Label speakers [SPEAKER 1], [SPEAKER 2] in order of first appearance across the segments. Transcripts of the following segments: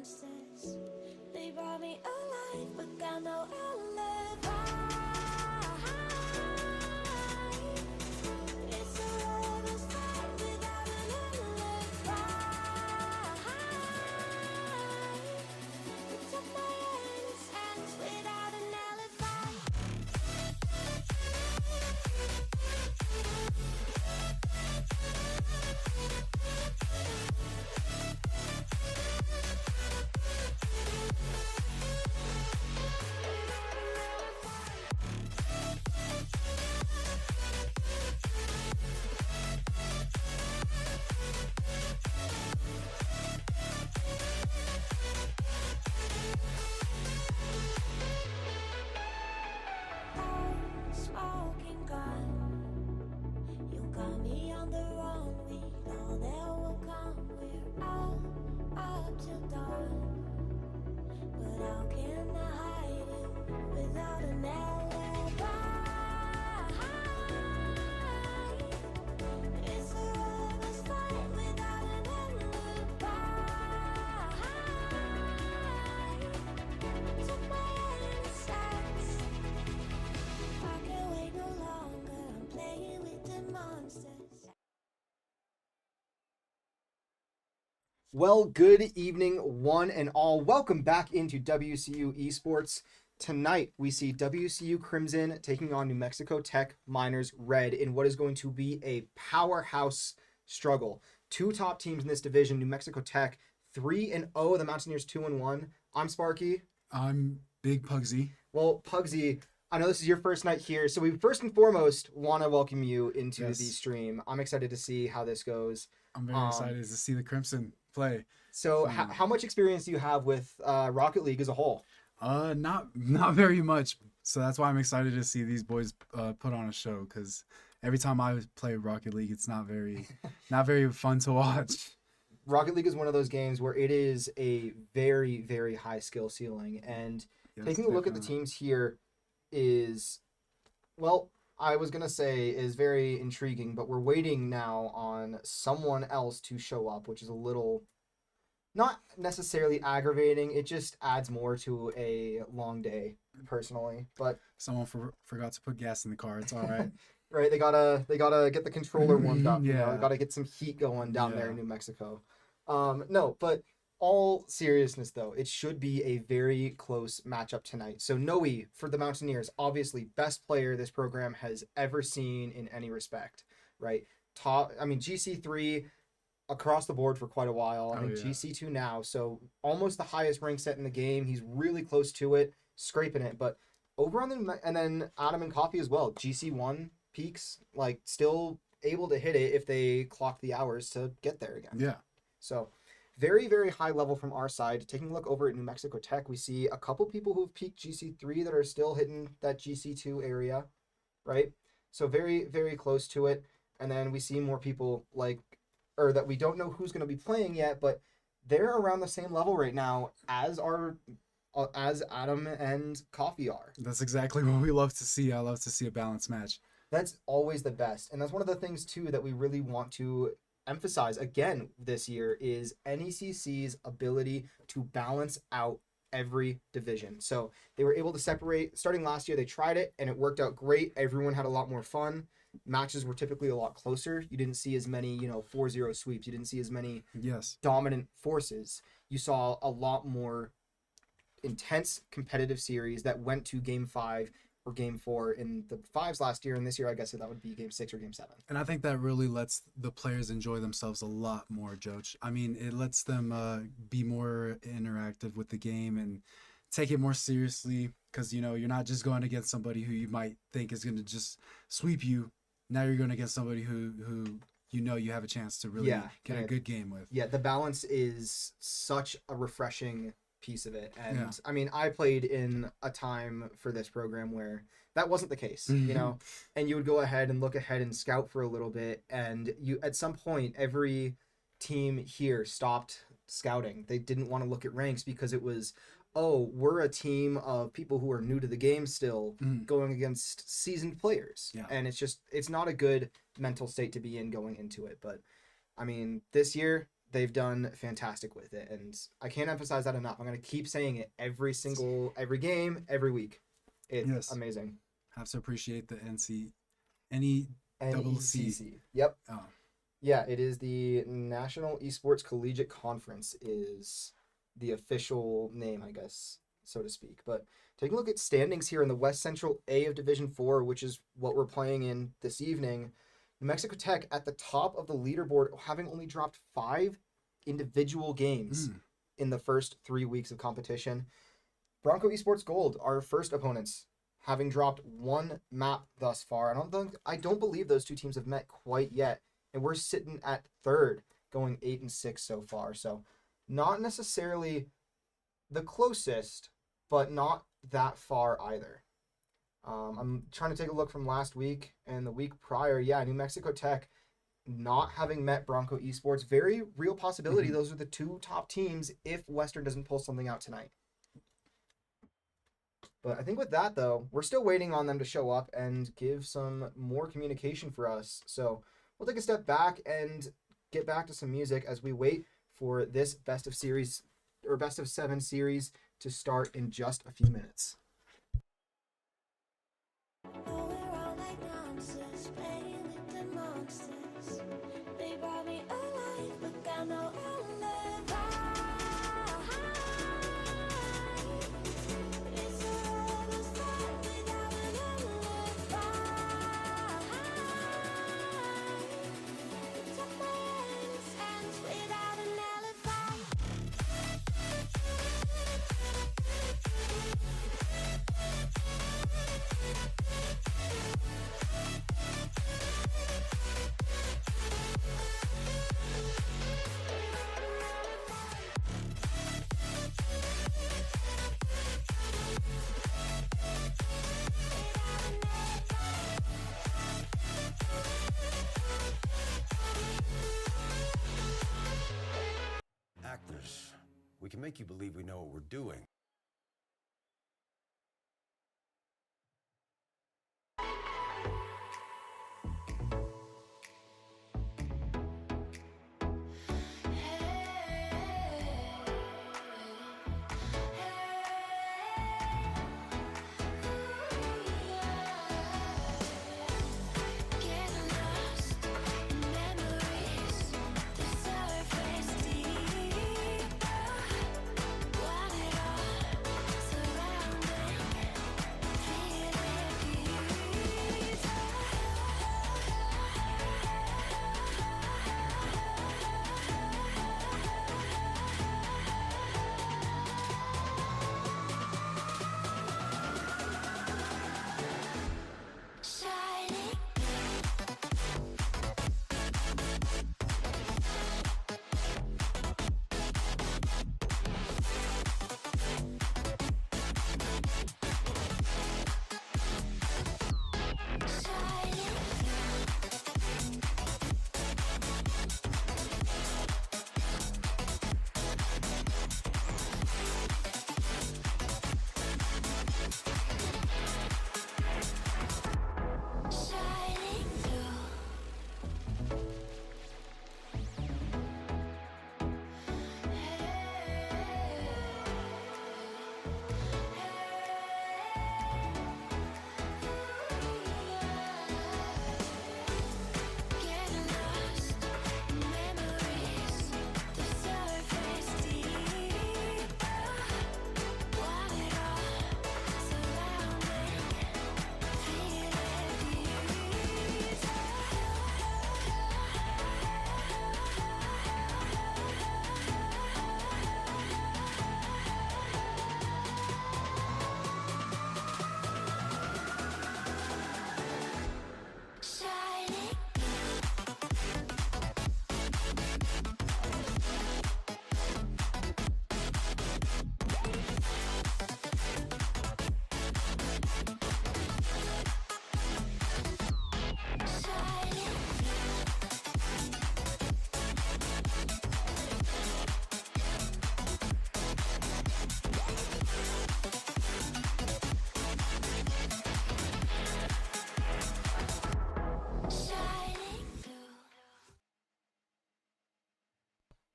[SPEAKER 1] monsters. They brought me alive, but got no alibi. It's a lover's fight without an alibi. They took my innocence without an alibi. Smoking gun, you got me on the run. We know that will come. We're out up till dawn, but how can I hide it without an alibi? It's a lover's fight without an alibi. Took my innocence. I can't wait no longer. I'm playing with the monsters.
[SPEAKER 2] Well, good evening, one and all. Welcome back into WCU Esports. Tonight, we see WCU Crimson taking on New Mexico Tech Miners Red in what is going to be a powerhouse struggle. Two top teams in this division, New Mexico Tech 3-0, the Mountaineers 2-1. I'm Sparky.
[SPEAKER 3] I'm Big Pugsy.
[SPEAKER 2] Well, Pugsy, I know this is your first night here, so we first and foremost want to welcome you into
[SPEAKER 3] Yes.
[SPEAKER 2] the stream. I'm excited to see how this goes.
[SPEAKER 3] I'm very excited to see the Crimson play.
[SPEAKER 2] So, how much experience do you have with Rocket League as a whole?
[SPEAKER 3] Not very much. So that's why I'm excited to see these boys put on a show, because every time I play Rocket League, it's not very fun to watch.
[SPEAKER 2] Rocket League is one of those games where it is a very, very high skill ceiling. And
[SPEAKER 3] Yes,
[SPEAKER 2] taking a look at the
[SPEAKER 3] definitely.
[SPEAKER 2] teams here is, well, I was going to say is very intriguing, but we're waiting now on someone else to show up, which is a little not necessarily aggravating. It just adds more to a long day, personally. But
[SPEAKER 3] Someone forgot to put gas in the car. It's all right.
[SPEAKER 2] right, they gotta get the controller warmed up. You know,
[SPEAKER 3] Yeah.
[SPEAKER 2] gotta get some heat going down there in
[SPEAKER 3] Yeah.
[SPEAKER 2] New Mexico. No, but all seriousness though, it should be a very close matchup tonight. So Noe for the Mountaineers, obviously best player this program has ever seen in any respect, right? GC3 across the board for quite a while. I
[SPEAKER 3] Oh,
[SPEAKER 2] think
[SPEAKER 3] yeah.
[SPEAKER 2] GC2 now, so almost the highest rank set in the game. He's really close to it, scraping it, but over on and then Adam and Coffee as well. GC1 peaks, like still able to hit it if they clock the hours to get there again.
[SPEAKER 3] Yeah.
[SPEAKER 2] So very, very high level from our side. Taking a look over at New Mexico Tech, we see a couple people who've peaked GC3 that are still hitting that GC2 area, right? So very, very close to it. And then we see more people that we don't know who's going to be playing yet, but they're around the same level right now as Adam and Coffee are.
[SPEAKER 3] That's exactly what we love to see. I love to see a balanced match.
[SPEAKER 2] That's always the best. And that's one of the things, too, that we really want to emphasize again this year is NECC's ability to balance out every division. So they were able to separate. Starting last year, they tried it, and it worked out great. Everyone had a lot more fun. Matches were typically a lot closer. You didn't see as many, 4-0 sweeps. You didn't see as many
[SPEAKER 3] Yes.
[SPEAKER 2] dominant forces. You saw a lot more intense competitive series that went to game 5 or game 4 in the 5s last year, and this year I guess that would be game 6 or game 7.
[SPEAKER 3] And I think that really lets the players enjoy themselves a lot more, Joach. I mean, it lets them be more interactive with the game and take it more seriously, because, you're not just going against somebody who you might think is going to just sweep you. Now you're going against somebody who you have a chance to really get a good game with.
[SPEAKER 2] Yeah, the balance is such a refreshing piece of it. And
[SPEAKER 3] Yeah.
[SPEAKER 2] I mean, I played in a time for this program where that wasn't the case, and you would go ahead and look ahead and scout for a little bit, and you at some point every team here stopped scouting. They didn't want to look at ranks because it was, oh, we're a team of people who are new to the game still going against seasoned players.
[SPEAKER 3] Yeah.
[SPEAKER 2] And it's not a good mental state to be in going into it. But I mean, this year they've done fantastic with it, and I can't emphasize that enough. I'm gonna keep saying it every game, every week. It's
[SPEAKER 3] Yes.
[SPEAKER 2] amazing.
[SPEAKER 3] Have to appreciate the NECC.
[SPEAKER 2] NECC. Yep.
[SPEAKER 3] Oh,
[SPEAKER 2] Yeah, it is the National Esports Collegiate Conference is the official name, I guess, so to speak. But taking a look at standings here in the West Central A of Division 4, which is what we're playing in this evening, New Mexico Tech at the top of the leaderboard, having only dropped 5 individual games in the first 3 weeks of competition. Bronco Esports Gold, our first opponents, having dropped 1 map thus far. I don't believe those two teams have met quite yet, and we're sitting at third, going 8-6 so far. So not necessarily the closest, but not that far either. I'm trying to take a look from last week and the week prior. Yeah, New Mexico Tech not having met Bronco Esports, very real possibility. Those are the 2 top teams if Western doesn't pull something out tonight. But I think with that, though, we're still waiting on them to show up and give some more communication for us. So we'll take a step back and get back to some music as we wait for this best of 7 series to start in just a few minutes.
[SPEAKER 1] Oh, we're all like monsters, playing with the monsters. They brought me alive, but got no alibi. It's a rebel start without an alibi. Took my hands without an alibi.
[SPEAKER 4] Actors, we can make you believe we know what we're doing.
[SPEAKER 1] Getting lost in memories that surface deep. Want it all.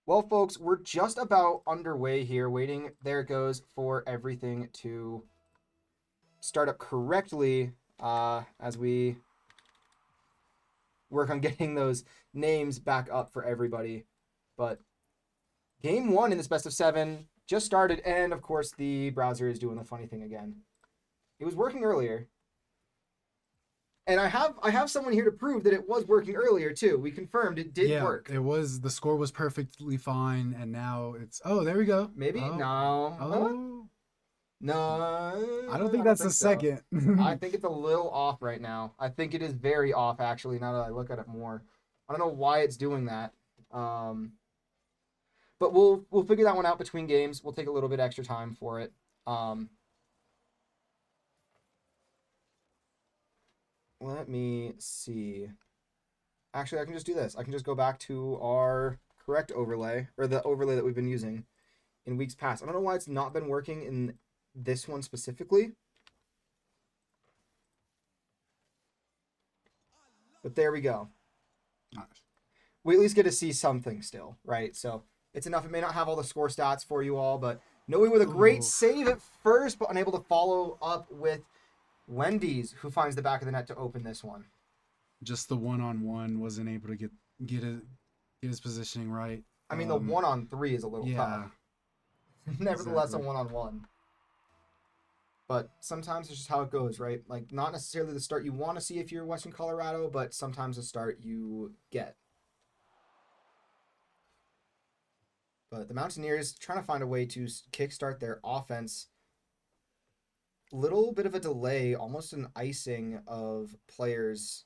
[SPEAKER 2] Well, folks, we're just about underway here, waiting. There it goes for everything to start up correctly as we work on getting those names back up for everybody. But game 1 in this best of 7 just started, and of course the browser is doing the funny thing again. It was working earlier. And I have someone here to prove that it was working earlier too. We confirmed it did work.
[SPEAKER 3] It was. The score was perfectly fine, and now it's. Oh, there we go.
[SPEAKER 2] Maybe
[SPEAKER 3] Oh.
[SPEAKER 2] no.
[SPEAKER 3] Oh.
[SPEAKER 2] No.
[SPEAKER 3] I don't think that's the
[SPEAKER 2] so.
[SPEAKER 3] second.
[SPEAKER 2] I think it's a little off right now. I think it is very off actually. Now that I look at it more, I don't know why it's doing that. But we'll figure that one out between games. We'll take a little bit extra time for it. Let me see. Actually, I can just do this. I can just go back to our correct overlay, or the overlay that we've been using in weeks past. I don't know why it's not been working in this one specifically. But there we go.
[SPEAKER 3] Nice.
[SPEAKER 2] We at least get to see something still, right? So it's enough. It may not have all the score stats for you all, but Noe with a great save at first, but unable to follow up with Wendy's, who finds the back of the net to open this one.
[SPEAKER 3] Just the one-on-one, wasn't able to get his positioning right.
[SPEAKER 2] I mean, the 1-on-3 is a little tough. Nevertheless,
[SPEAKER 3] exactly.
[SPEAKER 2] a 1-on-1. But sometimes it's just how it goes, right? Like, not necessarily the start you want to see if you're Western Colorado, but sometimes the start you get. But the Mountaineers trying to find a way to kickstart their offense. Little bit of a delay, almost an icing of players,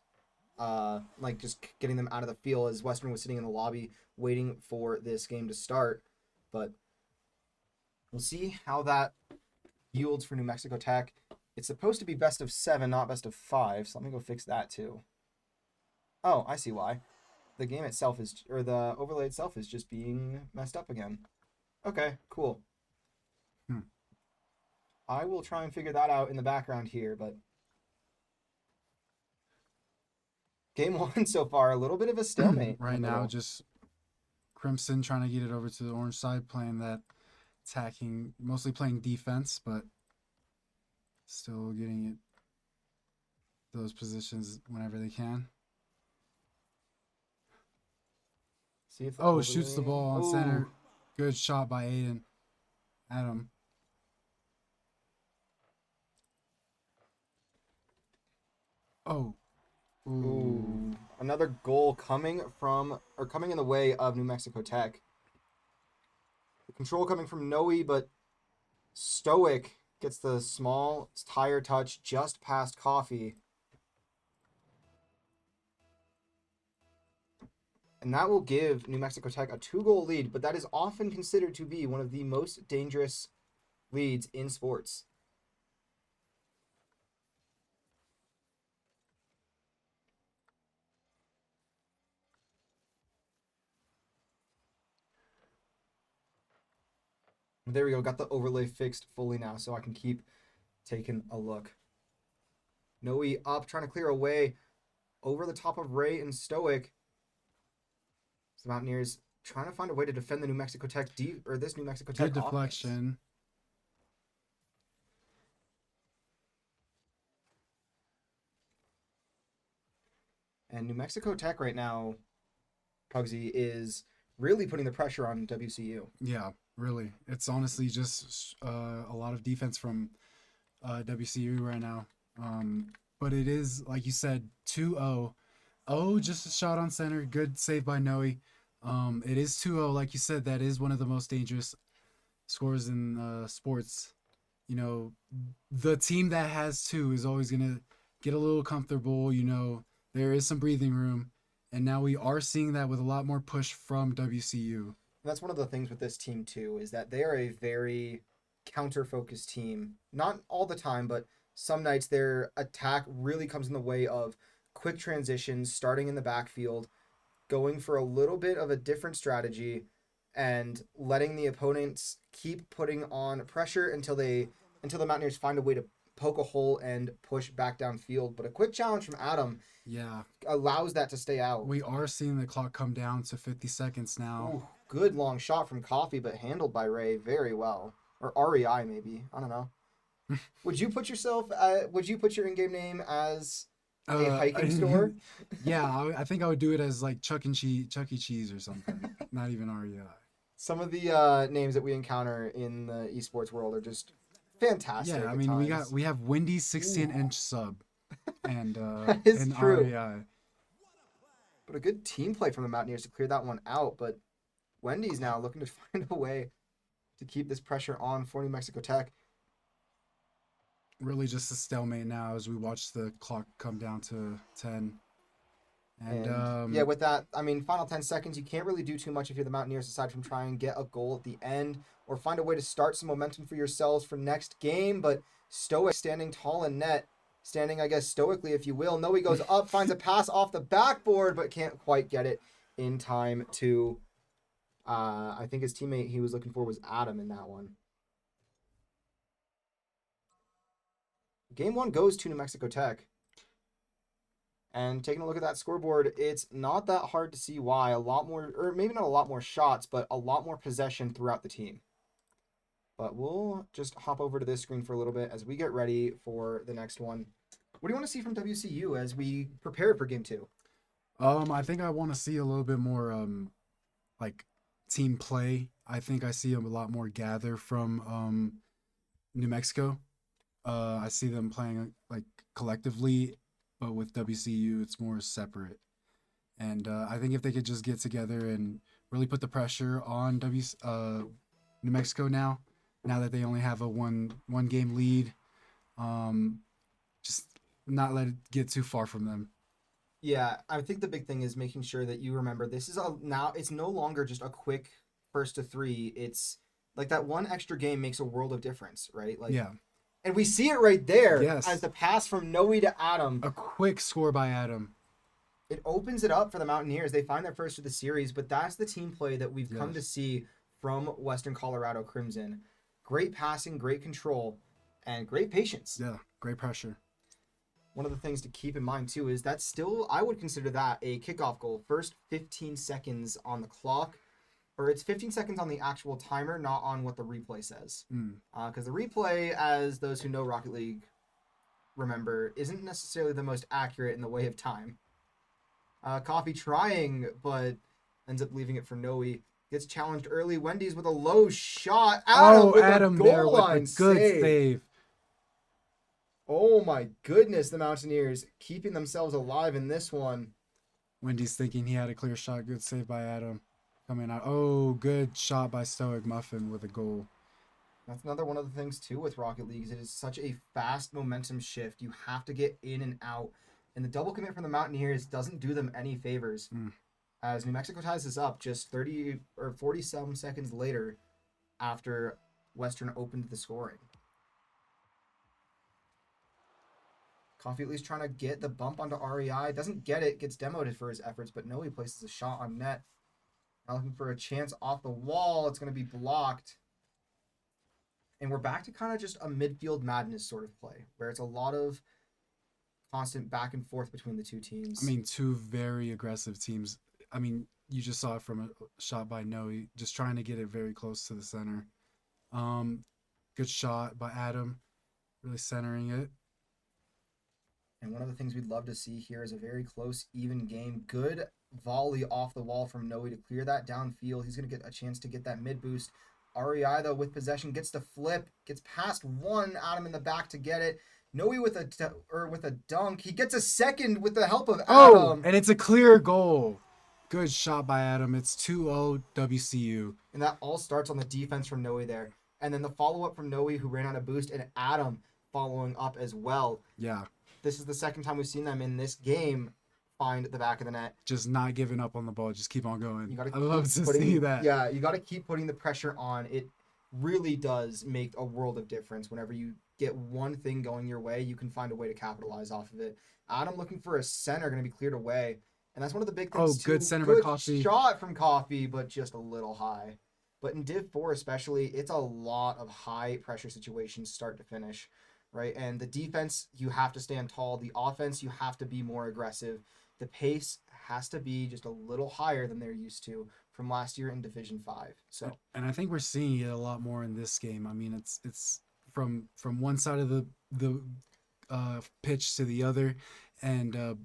[SPEAKER 2] like just getting them out of the field as Western was sitting in the lobby waiting for this game to start. But we'll see how that yields for New Mexico Tech. It's supposed to be best of 7, not best of 5, so let me go fix that too. Oh, I see why. The game itself is, or the overlay itself is just being messed up again. Okay, cool. I will try and figure that out in the background here, but game 1 so far, a little bit of a stalemate.
[SPEAKER 3] Right now, just Crimson trying to get it over to the orange side, playing that attacking, mostly playing defense, but still getting it those positions whenever they can.
[SPEAKER 2] See if
[SPEAKER 3] Shoots the ball on center. Good shot by Aiden. Adam. Oh.
[SPEAKER 2] Ooh. Another goal coming in the way of New Mexico Tech. The control coming from Noe, but Stoic gets the small tire touch just past Coffee. And that will give New Mexico Tech a 2-goal lead, but that is often considered to be one of the most dangerous leads in sports. There we go. Got the overlay fixed fully now, so I can keep taking a look. Noe up, trying to clear away over the top of Ray and Stoic. So the Mountaineers trying to find a way to defend the New Mexico Tech this New Mexico Tech
[SPEAKER 3] Good deflection.
[SPEAKER 2] Offense. And New Mexico Tech right now, Pugsy, is really putting the pressure on WCU.
[SPEAKER 3] Yeah, really. It's honestly just a lot of defense from WCU right now. But it is, like you said, 2-0. Oh, just a shot on center. Good save by Noe. It is 2-0. Like you said, that is one of the most dangerous scores in sports. You know, the team that has 2 is always going to get a little comfortable. You know, there is some breathing room. And now we are seeing that with a lot more push from WCU.
[SPEAKER 2] And that's one of the things with this team, too, is that they are a very counter-focused team. Not all the time, but some nights their attack really comes in the way of quick transitions, starting in the backfield, going for a little bit of a different strategy, and letting the opponents keep putting on pressure until the Mountaineers find a way to poke a hole and push back downfield. But a quick challenge from Adam
[SPEAKER 3] Yeah.
[SPEAKER 2] allows that to stay out.
[SPEAKER 3] We are seeing the clock come down to 50 seconds now.
[SPEAKER 2] Ooh, good long shot from Coffee, but handled by Ray very well. Or REI, maybe. I don't know. Would you put your in-game name as a hiking store?
[SPEAKER 3] Yeah, I think I would do it as like Chuck E. Cheese or something. Not even REI.
[SPEAKER 2] Some of the names that we encounter in the esports world are just fantastic.
[SPEAKER 3] Yeah, I
[SPEAKER 2] at
[SPEAKER 3] mean
[SPEAKER 2] times.
[SPEAKER 3] we have Wendy's 16-inch sub, and
[SPEAKER 2] That is
[SPEAKER 3] and
[SPEAKER 2] true.
[SPEAKER 3] REI.
[SPEAKER 2] But a good team play from the Mountaineers to clear that one out. But Wendy's now looking to find a way to keep this pressure on for New Mexico Tech.
[SPEAKER 3] Really just a stalemate now as we watch the clock come down to 10. And
[SPEAKER 2] Yeah, with that, I mean, final 10 seconds, you can't really do too much if you're the Mountaineers aside from try and get a goal at the end or find a way to start some momentum for yourselves for next game. But Stoic standing tall in net, standing, I guess, stoically, if you will. Noe goes up, finds a pass off the backboard, but can't quite get it in time to, I think his teammate he was looking for was Adam in that one. Game 1 goes to New Mexico Tech. And taking a look at that scoreboard, it's not that hard to see why. A lot more, or maybe not a lot more shots, but a lot more possession throughout the team. But we'll just hop over to this screen for a little bit as we get ready for the next one. What do you want to see from WCU as we prepare for Game 2?
[SPEAKER 3] I think I want to see a little bit more like team play. I think I see a lot more gather from New Mexico. I see them playing like collectively, but with WCU it's more separate. And I think if they could just get together and really put the pressure on New Mexico now that they only have a one game lead, just not let it get too far from them.
[SPEAKER 2] Yeah, I think the big thing is making sure that you remember this is now it's no longer just a quick first to 3. It's like that one extra game makes a world of difference, right? Like,
[SPEAKER 3] Yeah.
[SPEAKER 2] And we see it right there
[SPEAKER 3] Yes.
[SPEAKER 2] as the pass from Noe to Adam.
[SPEAKER 3] A quick score by Adam.
[SPEAKER 2] It opens it up for the Mountaineers. They find their first of the series, but that's the team play that we've come to see from Western Colorado Crimson. Great passing, great control, and great patience.
[SPEAKER 3] Yeah, great pressure.
[SPEAKER 2] One of the things to keep in mind, too, is that's still, I would consider that a kickoff goal. First 15 seconds on the clock, or it's 15 seconds on the actual timer, not on what the replay says. Because the replay, as those who know Rocket League remember, isn't necessarily the most accurate in the way of time. Coffee trying, but ends up leaving it for Noe. Gets challenged early. Wendy's with a low shot. Adam with
[SPEAKER 3] Adam
[SPEAKER 2] a goal
[SPEAKER 3] there
[SPEAKER 2] line
[SPEAKER 3] with a good save.
[SPEAKER 2] Oh my goodness, the Mountaineers keeping themselves alive in this one.
[SPEAKER 3] Wendy's thinking he had a clear shot. Good save by Adam. Coming out. Oh, good shot by Stoic Muffin with a goal.
[SPEAKER 2] That's another one of the things, too, with Rocket League. It is such a fast momentum shift. You have to get in and out. And the double commit from the Mountaineers doesn't do them any favors. As New Mexico ties this up just 30 or 47 seconds later after Western opened the scoring. Coffee at least trying to get the bump onto REI. Doesn't get it. Gets demoted for his efforts, but Noe places a shot on net. Now looking for a chance off the wall. It's going to be blocked. And we're back to kind of just a midfield madness sort of play, where it's a lot of constant back and forth between the two teams.
[SPEAKER 3] I mean, two very aggressive teams. I mean, you just saw it from a shot by Noe, just trying to get it very close to the center. Good shot by Adam, really centering it.
[SPEAKER 2] And one of the things we'd love to see here is a very close, even game. Good volley off the wall from Noe to clear that downfield. He's going to get a chance to get that mid boost. REI, though, with possession, gets the flip, gets past one. Adam in the back to get it. Noe with a dunk. He gets a second with the help of Adam.
[SPEAKER 3] Oh, and it's a clear goal. Good shot by Adam. It's 2-0 WCU.
[SPEAKER 2] And that all starts on the defense from Noe there. And then the follow-up from Noe, who ran out of boost, and Adam following up as well.
[SPEAKER 3] Yeah.
[SPEAKER 2] This is the second time we've seen them in this game find the back of the net.
[SPEAKER 3] Just not giving up on the ball. Just keep on going.
[SPEAKER 2] I
[SPEAKER 3] love to see that.
[SPEAKER 2] Yeah, you got to keep putting the pressure on. It really does make a world of difference. Whenever you get one thing going your way, you can find a way to capitalize off of it. Adam looking for a center, going to be cleared away. And that's one of the big things, too.
[SPEAKER 3] Good center by Coffee.
[SPEAKER 2] Shot from Coffee, but just a little high. But in Div 4 especially, it's a lot of high-pressure situations start to finish. right? And the defense, you have to stand tall. The offense, you have to be more aggressive. The pace has to be just a little higher than they're used to from last year in Division 5. So,
[SPEAKER 3] And I think we're seeing it a lot more in this game. I mean, it's from one side of the pitch to the other, and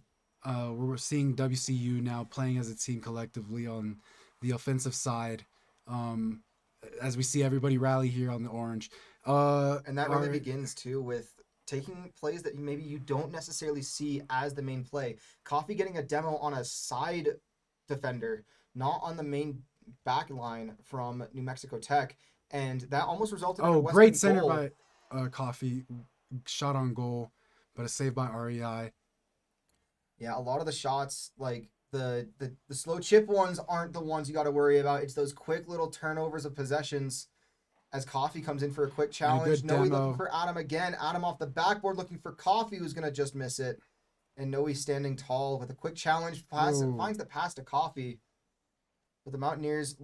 [SPEAKER 3] we're seeing WCU now playing as a team collectively on the offensive side. Um, as we see everybody rally here on the orange.
[SPEAKER 2] and that really begins too with taking plays that maybe you don't necessarily see as the main play. Coffee getting a demo on a side defender, not on the main back line from New Mexico Tech, and that almost resulted in a Western
[SPEAKER 3] great center
[SPEAKER 2] goal.
[SPEAKER 3] by Coffee, shot on goal, but a save by REI.
[SPEAKER 2] Yeah, a lot of the shots, like the slow chip ones, aren't the ones you got to worry about. It's those quick little turnovers of possessions as Coffee comes in for a quick challenge. Noe looking for Adam again. Adam off the backboard looking for Coffee, who's going to just miss it. And Noe standing tall with a quick challenge. Finds the pass to Coffee. But the Mountaineers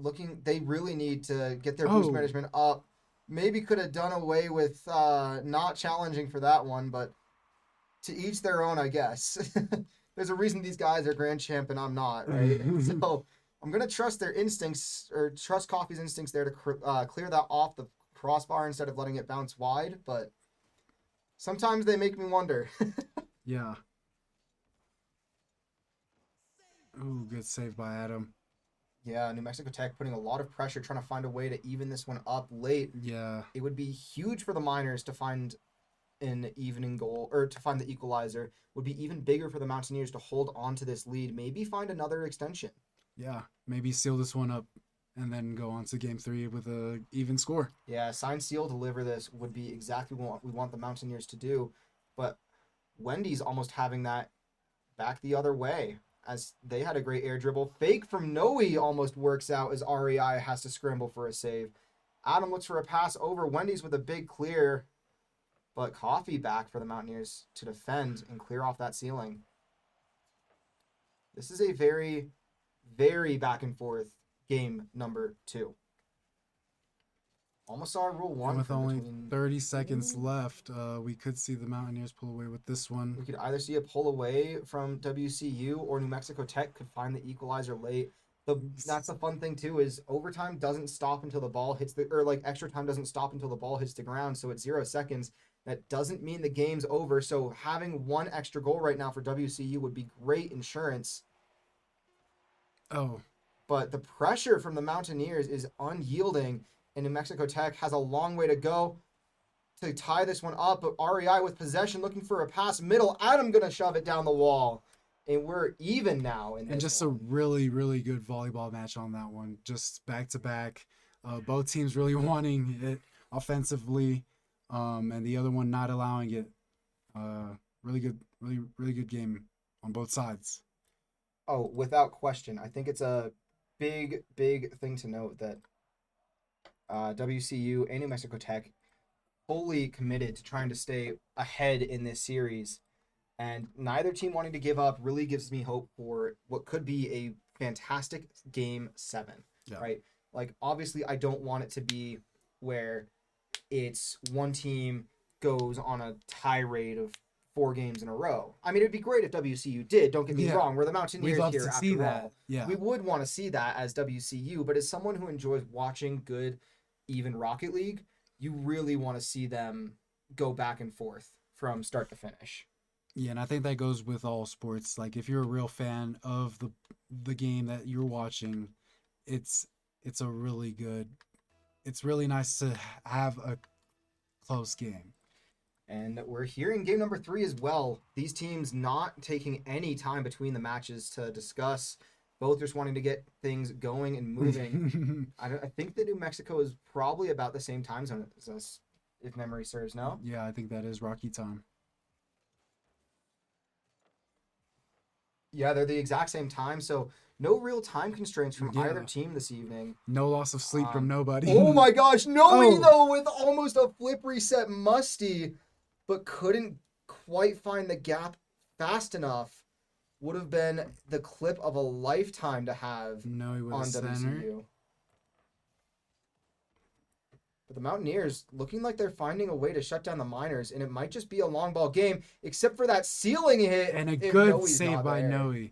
[SPEAKER 2] they really need to get their boost management up. Maybe could have done away with not challenging for that one, but to each their own, I guess. There's a reason these guys are grand champ and I'm not, right? So I'm going to trust their instincts, or trust Coffee's instincts there to clear that off the crossbar instead of letting it bounce wide. But sometimes they make me wonder.
[SPEAKER 3] Yeah. Ooh, good save by Adam.
[SPEAKER 2] Yeah, New Mexico Tech putting a lot of pressure, trying to find a way to even this one up late.
[SPEAKER 3] Yeah.
[SPEAKER 2] It would be huge for the Miners to find an evening goal, or to find the equalizer. Would be even bigger for the Mountaineers to hold on to this lead, maybe find another extension.
[SPEAKER 3] Yeah, maybe seal this one up and then go on to game 3 with a even score.
[SPEAKER 2] Yeah, sign, seal, deliver this would be exactly what we want the Mountaineers to do. But Wendy's almost having that back the other way, as they had a great air dribble. Fake from Noe almost works out as REI has to scramble for a save. Adam looks for a pass over. Wendy's with a big clear. But Coffee back for the Mountaineers to defend and clear off that ceiling. This is a very, very back and forth game number 2. Almost saw Rule 1.
[SPEAKER 3] And with only 30 seconds left, we could see the Mountaineers pull away with this one.
[SPEAKER 2] We could either see a pull away from WCU, or New Mexico Tech could find the equalizer late. That's the fun thing too, is overtime doesn't stop until the ball hits extra time doesn't stop until the ball hits the ground. So it's 0 seconds. That doesn't mean the game's over. So having one extra goal right now for WCU would be great insurance.
[SPEAKER 3] Oh.
[SPEAKER 2] But the pressure from the Mountaineers is unyielding, and New Mexico Tech has a long way to go to tie this one up. But REI with possession, looking for a pass middle. Adam gonna shove it down the wall. And we're even now.
[SPEAKER 3] And just a really, really good volleyball match on that one. Just back to back. Both teams really wanting it offensively, and the other one not allowing it. Really good game on both sides.
[SPEAKER 2] Oh, without question. I think it's a big, big thing to note that WCU and New Mexico Tech fully committed to trying to stay ahead in this series. And neither team wanting to give up really gives me hope for what could be a fantastic Game 7, right? Like, obviously, I don't want it to be where it's one team goes on a tirade of 4 games in a row. I mean, it'd be great if WCU did, don't get me wrong. We're the Mountaineers here after all.
[SPEAKER 3] Yeah.
[SPEAKER 2] We would want to see that as WCU, but as someone who enjoys watching good, even Rocket League, you really want to see them go back and forth from start to finish.
[SPEAKER 3] Yeah, and I think that goes with all sports. Like, if you're a real fan of the game that you're watching, it's really nice to have a close game.
[SPEAKER 2] And we're here in game number 3 as well. These teams not taking any time between the matches to discuss. Both just wanting to get things going and moving. I think that New Mexico is probably about the same time zone as us, if memory serves, no?
[SPEAKER 3] Yeah, I think that is Rocky time.
[SPEAKER 2] Yeah, they're the exact same time, so no real time constraints from either team this evening.
[SPEAKER 3] No loss of sleep from nobody.
[SPEAKER 2] Oh my gosh, Noe though with almost a flip reset Musty, but couldn't quite find the gap fast enough. Would have been the clip of a lifetime to have
[SPEAKER 3] No, he
[SPEAKER 2] on
[SPEAKER 3] was
[SPEAKER 2] WCU.
[SPEAKER 3] center.
[SPEAKER 2] But the Mountaineers looking like they're finding a way to shut down the Miners, and it might just be a long ball game, except for that ceiling hit.
[SPEAKER 3] And a
[SPEAKER 2] if
[SPEAKER 3] good
[SPEAKER 2] Noe's
[SPEAKER 3] save
[SPEAKER 2] not
[SPEAKER 3] by
[SPEAKER 2] there.
[SPEAKER 3] Noe.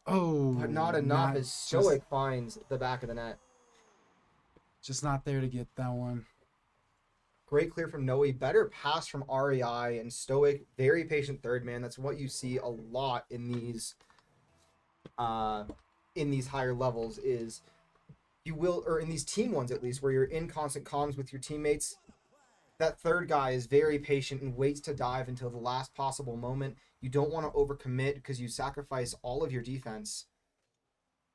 [SPEAKER 3] Oh,
[SPEAKER 2] But not enough as Stoic finds the back of the net.
[SPEAKER 3] Just not there to get that one.
[SPEAKER 2] Great clear from Noe. Better pass from REI and Stoic. Very patient third man. That's what you see a lot in these higher levels is you will, or in these team ones at least, where you're in constant comms with your teammates. That third guy is very patient and waits to dive until the last possible moment. You don't want to overcommit because you sacrifice all of your defense.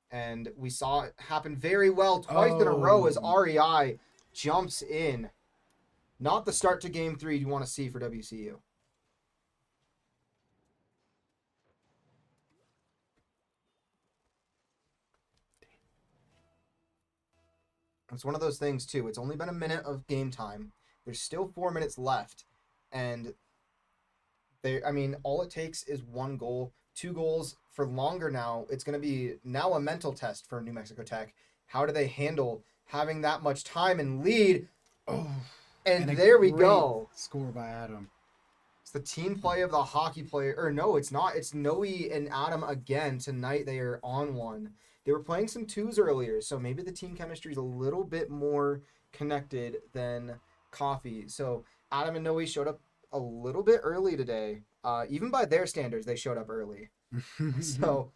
[SPEAKER 2] And we saw it happen very well twice in a row as REI jumps in. Not the start to game 3 you want to see for WCU. It's one of those things, too. It's only been a minute of game time. There's still 4 minutes left. And all it takes is 1 goal, 2 goals for longer now. It's going to be now a mental test for New Mexico Tech. How do they handle having that much time and lead?
[SPEAKER 3] Oh,
[SPEAKER 2] and there we
[SPEAKER 3] great
[SPEAKER 2] go.
[SPEAKER 3] Score by Adam.
[SPEAKER 2] It's the team play of the hockey player. Or no, it's not. It's Noe and Adam again. Tonight they are on one. They were playing some 2s earlier, so maybe the team chemistry is a little bit more connected than Coffee. So Adam and Noe showed up a little bit early today. Even by their standards, they showed up early. So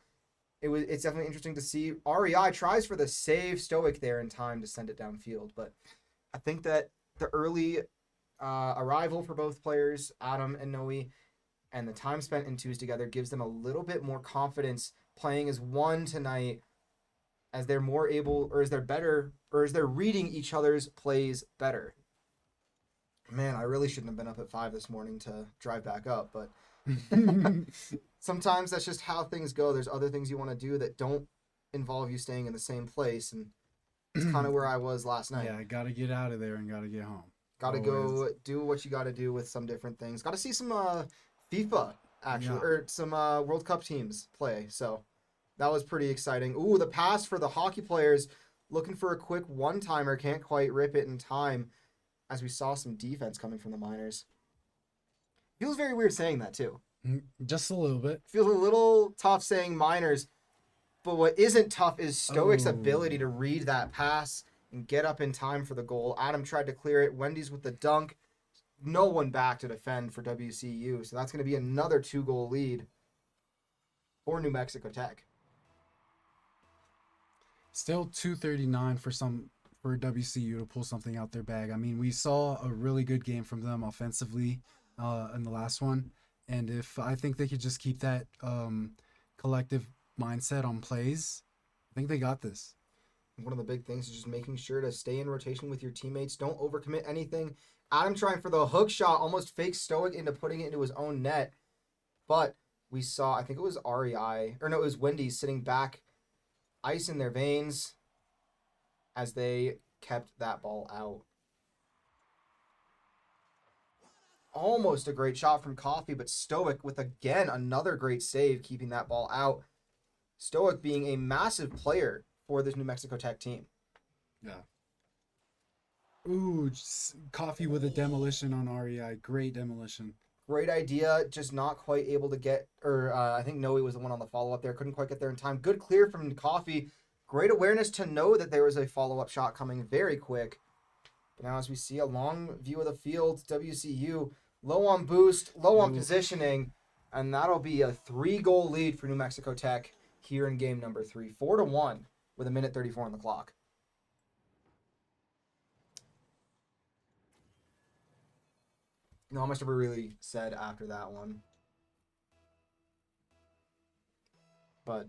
[SPEAKER 2] it's definitely interesting to see. REI tries for the save. Stoic there in time to send it downfield. But I think that the early arrival for both players, Adam and Noe, and the time spent in 2s together gives them a little bit more confidence playing as one tonight, as they're more able, or as they're better, or as they're reading each other's plays better. Man, I really shouldn't have been up at 5 this morning to drive back up, but sometimes that's just how things go. There's other things you want to do that don't involve you staying in the same place, and it's kind of where I was last night.
[SPEAKER 3] Yeah, got to get out of there and got to get home.
[SPEAKER 2] Got to go do what you got to do with some different things. Got to see some FIFA, actually, or some World Cup teams play, so that was pretty exciting. Ooh, the pass for the hockey players, looking for a quick one-timer, can't quite rip it in time, as we saw some defense coming from the Miners. Feels very weird saying that, too.
[SPEAKER 3] Just a little bit.
[SPEAKER 2] Feels a little tough saying Miners, but what isn't tough is Stoic's ability to read that pass and get up in time for the goal. Adam tried to clear it. Wendy's with the dunk. No one back to defend for WCU, so that's going to be another 2-goal lead for New Mexico Tech.
[SPEAKER 3] Still 2:39 for WCU to pull something out their bag. I mean, we saw a really good game from them offensively in the last one, and if I think they could just keep that collective mindset on plays, I think they got this.
[SPEAKER 2] One of the big things is just making sure to stay in rotation with your teammates. Don't overcommit anything. Adam trying for the hook shot, almost faked Stoic into putting it into his own net, but we saw, I think it was REI, or no, it was Wendy's sitting back, ice in their veins, as they kept that ball out. Almost a great shot from Coffee, but Stoic with, again, another great save, keeping that ball out. Stoic being a massive player for this New Mexico Tech team.
[SPEAKER 3] Yeah. Ooh, Coffee with a demolition on REI. Great demolition.
[SPEAKER 2] Great idea, just not quite able to get, or I think Noe was the one on the follow-up there. Couldn't quite get there in time. Good clear from Coffee. Great awareness to know that there was a follow-up shot coming very quick. But now as we see a long view of the field, WCU low on boost, low on positioning, and that'll be a 3-goal lead for New Mexico Tech here in game number 3. 4-1 with 1:34 on the clock. Not much to be really said after that one. But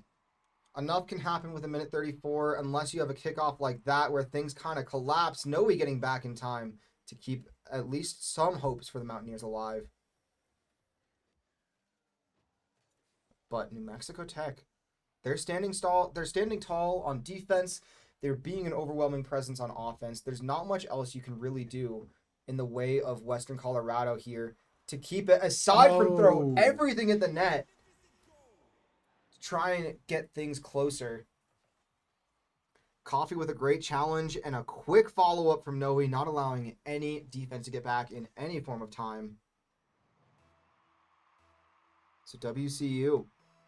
[SPEAKER 2] enough can happen with 1:34 unless you have a kickoff like that where things kind of collapse. Noe getting back in time to keep at least some hopes for the Mountaineers alive. But New Mexico Tech, they're standing tall on defense. They're being an overwhelming presence on offense. There's not much else you can really do in the way of Western Colorado here to keep it, aside from throw everything at the net, to try and get things closer. Coffee with a great challenge and a quick follow-up from Noe, not allowing any defense to get back in any form of time. So WCU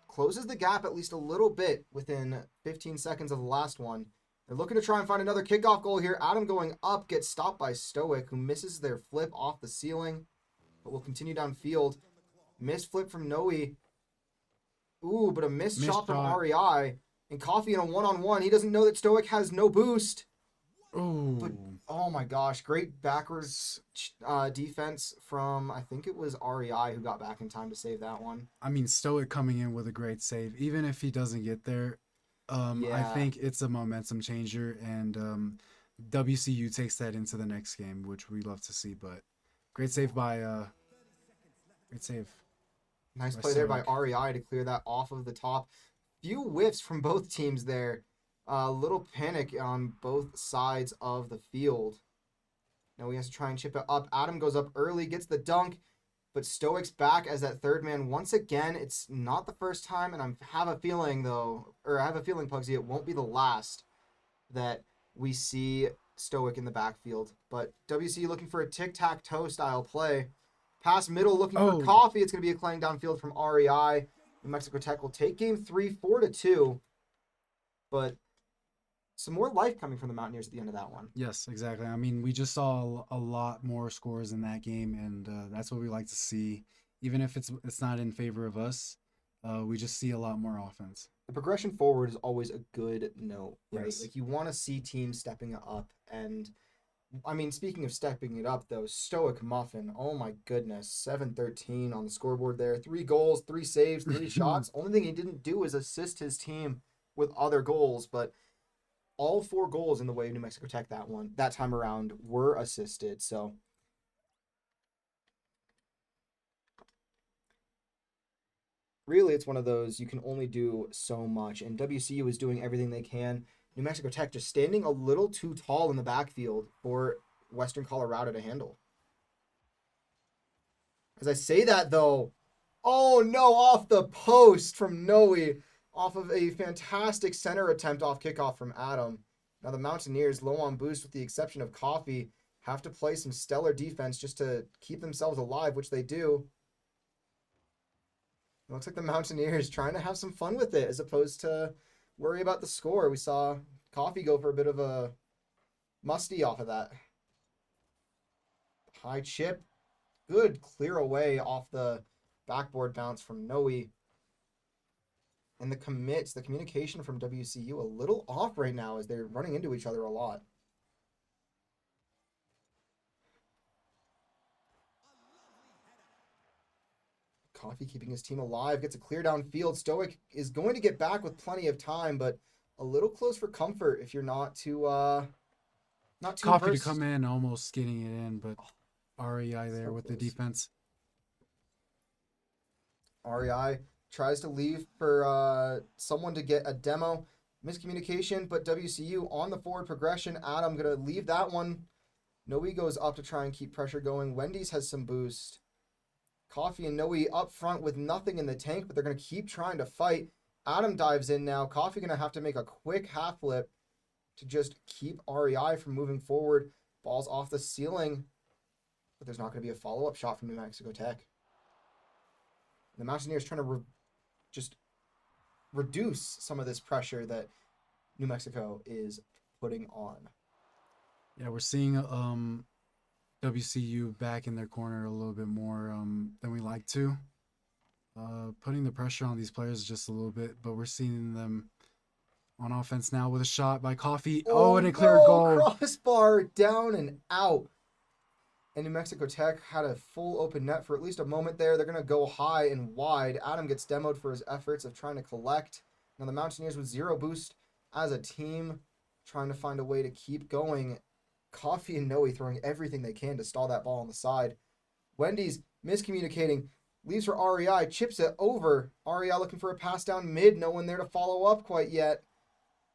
[SPEAKER 2] closes the gap at least a little bit within 15 seconds of the last one. They're looking to try and find another kickoff goal here. Adam going up gets stopped by Stoic, who misses their flip off the ceiling, but will continue downfield. Missed flip from Noe. Ooh, but a missed shot from REI. And Coffee in a one-on-one. He doesn't know that Stoic has no boost. But,
[SPEAKER 3] Ooh.
[SPEAKER 2] oh my gosh, great backwards defense from, I think it was REI who got back in time to save that one.
[SPEAKER 3] I mean, Stoic coming in with a great save. Even if he doesn't get there, I
[SPEAKER 2] Yeah.
[SPEAKER 3] think it's a momentum changer, and WCU takes that into the next game, which we love to see. But great save by great save.
[SPEAKER 2] Nice
[SPEAKER 3] by
[SPEAKER 2] play there by
[SPEAKER 3] Stoic.
[SPEAKER 2] REI to clear that off of the top. Few whiffs from both teams there. A little panic on both sides of the field. Now he has to try and chip it up. Adam goes up early, gets the dunk, but Stoic's back as that third man. Once again, it's not the first time, and I have a feeling, Pugsy, it won't be the last that we see Stoic in the backfield. But WC looking for a tic-tac-toe style play. Pass middle looking for Coffee. It's going to be a clang downfield from REI. New Mexico Tech will take game 3, 4-2. But some more life coming from the Mountaineers at the end of that one.
[SPEAKER 3] Yes, exactly. I mean, we just saw a lot more scores in that game, and that's what we like to see. Even if it's not in favor of us, we just see a lot more offense.
[SPEAKER 2] The progression forward is always a good note, right?
[SPEAKER 3] Yes.
[SPEAKER 2] Like you want to see teams stepping it up. And I mean, speaking of stepping it up, though, Stoic Muffin, oh my goodness, 7-13 on the scoreboard there. 3 goals, 3 saves, 3 shots. Only thing he didn't do is assist his team with other goals, but all 4 goals in the way of New Mexico Tech that time around were assisted. So really, it's one of those you can only do so much, and WCU is doing everything they can. New Mexico Tech just standing a little too tall in the backfield for Western Colorado to handle. As I say that, though, oh no, off the post from Noe, off of a fantastic center attempt off kickoff from Adam. Now the Mountaineers, low on boost with the exception of Coffee, have to play some stellar defense just to keep themselves alive, which they do. It looks like the Mountaineers trying to have some fun with it as opposed to worry about the score. We saw Coffee go for a bit of a musty off of that. High chip. Good clear away off the backboard bounce from Noe. And the communication from WCU a little off right now as they're running into each other a lot. Coffee keeping his team alive, gets a clear downfield. Stoic is going to get back with plenty of time, but a little close for comfort if you're not too
[SPEAKER 3] Coffee
[SPEAKER 2] versed.
[SPEAKER 3] to come in, almost getting it in, but REI there
[SPEAKER 2] so
[SPEAKER 3] with
[SPEAKER 2] close.
[SPEAKER 3] the defense.
[SPEAKER 2] REI tries to leave for someone to get a demo. Miscommunication, but WCU on the forward progression. Adam going to leave that one. Noe goes up to try and keep pressure going. Wendy's has some boost. Coffee and Noe up front with nothing in the tank, but they're going to keep trying to fight. Adam dives in now. Coffee going to have to make a quick half flip to just keep REI from moving forward. Ball's off the ceiling, but there's not going to be a follow-up shot from New Mexico Tech. The Mountaineers trying to just reduce some of this pressure that New Mexico is putting on.
[SPEAKER 3] Yeah, we're seeing WCU back in their corner a little bit more than we like to. Putting the pressure on these players just a little bit, but we're seeing them on offense now with a shot by Coffee. And a clear goal.
[SPEAKER 2] Crossbar down and out. And New Mexico Tech had a full open net for at least a moment there. They're going to go high and wide. Adam gets demoed for his efforts of trying to collect. Now the Mountaineers with 0 boost as a team, trying to find a way to keep going. Coffee and Noe throwing everything they can to stall that ball on the side. Wendy's miscommunicating, leaves for REI, chips it over. REI looking for a pass down mid, no one there to follow up quite yet.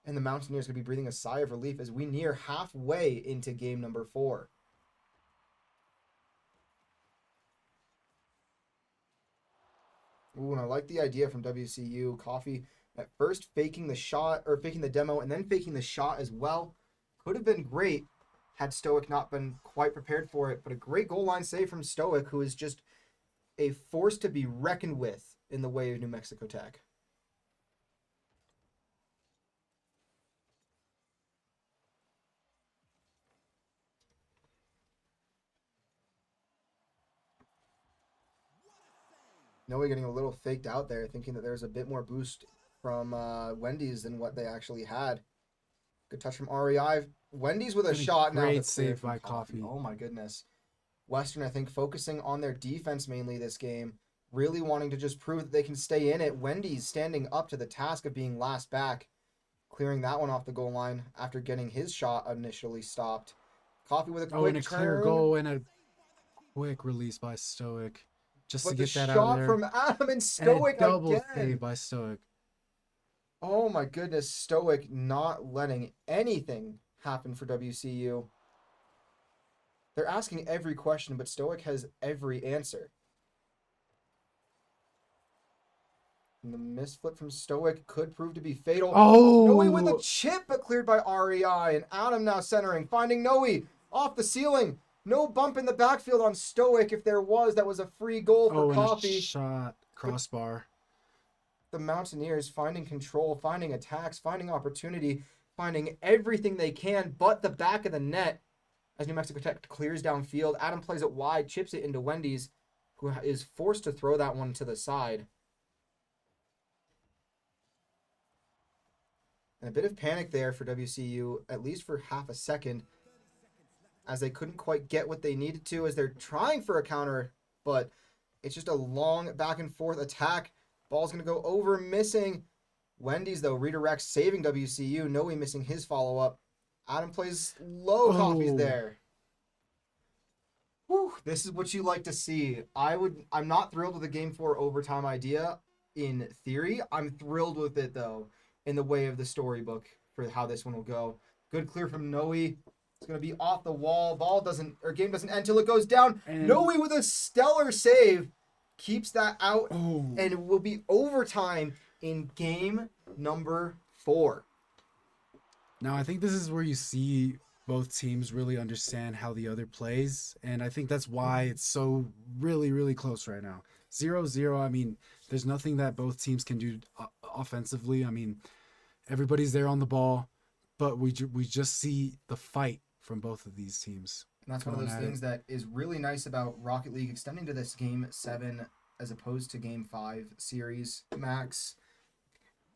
[SPEAKER 2] And the Mountaineers going to be breathing a sigh of relief as we near halfway into game number 4. Ooh, and I like the idea from WCU. Coffee At first, faking the demo, and then faking the shot as well. Could have been great had Stoic not been quite prepared for it, but a great goal line save from Stoic, who is just a force to be reckoned with in the way of New Mexico Tech. Noe getting a little faked out there, thinking that there's a bit more boost from Wendy's than what they actually had. Good touch from REI. Wendy's with a shot now.
[SPEAKER 3] Great save by Coffee.
[SPEAKER 2] Oh my goodness. Western, I think, focusing on their defense mainly this game, really wanting to just prove that they can stay in it. Wendy's standing up to the task of being last back, clearing that one off the goal line after getting his shot initially stopped. Coffee with a quick
[SPEAKER 3] and a
[SPEAKER 2] turn.
[SPEAKER 3] clear goal and a quick release by Stoic. Just
[SPEAKER 2] But
[SPEAKER 3] to
[SPEAKER 2] the
[SPEAKER 3] get that
[SPEAKER 2] shot
[SPEAKER 3] out there.
[SPEAKER 2] from Adam and Stoic
[SPEAKER 3] and a double
[SPEAKER 2] again.
[SPEAKER 3] save by Stoic.
[SPEAKER 2] Oh my goodness, Stoic not letting anything happen for WCU. They're asking every question, but Stoic has every answer. And the misflip from Stoic could prove to be fatal.
[SPEAKER 3] Oh!
[SPEAKER 2] Noe with a chip, but cleared by REI. And Adam now centering, finding Noe off the ceiling. No bump in the backfield on Stoic. If there was, that was a free goal for Coffee.
[SPEAKER 3] And a shot. Crossbar.
[SPEAKER 2] The Mountaineers finding control, finding attacks, finding opportunity, finding everything they can but the back of the net as New Mexico Tech clears downfield. Adam plays it wide, chips it into Wendy's, who is forced to throw that one to the side. And a bit of panic there for WCU, at least for half a second, as they couldn't quite get what they needed to as they're trying for a counter, but it's just a long back and forth attack. Ball's going to go over, missing. Wendy's, though, redirects, saving WCU. Noe missing his follow-up. Adam plays low. Coffee's there. Whew, this is what you like to see. I'm not thrilled with the Game 4 overtime idea in theory. I'm thrilled with it, though, in the way of the storybook for how this one will go. Good clear from Noe. It's going to be off the wall. Game doesn't end till it goes down.
[SPEAKER 3] And
[SPEAKER 2] Noe with a stellar save. Keeps that out,
[SPEAKER 3] Oh.
[SPEAKER 2] and it will be overtime in game number 4.
[SPEAKER 3] Now, I think this is where you see both teams really understand how the other plays, and I think that's why it's so really, really close right now. 0-0, I mean, there's nothing that both teams can do offensively. I mean, everybody's there on the ball, but we just see the fight from both of these teams.
[SPEAKER 2] And that's one of those things that is really nice about Rocket League extending to this Game 7 as opposed to Game 5 series max,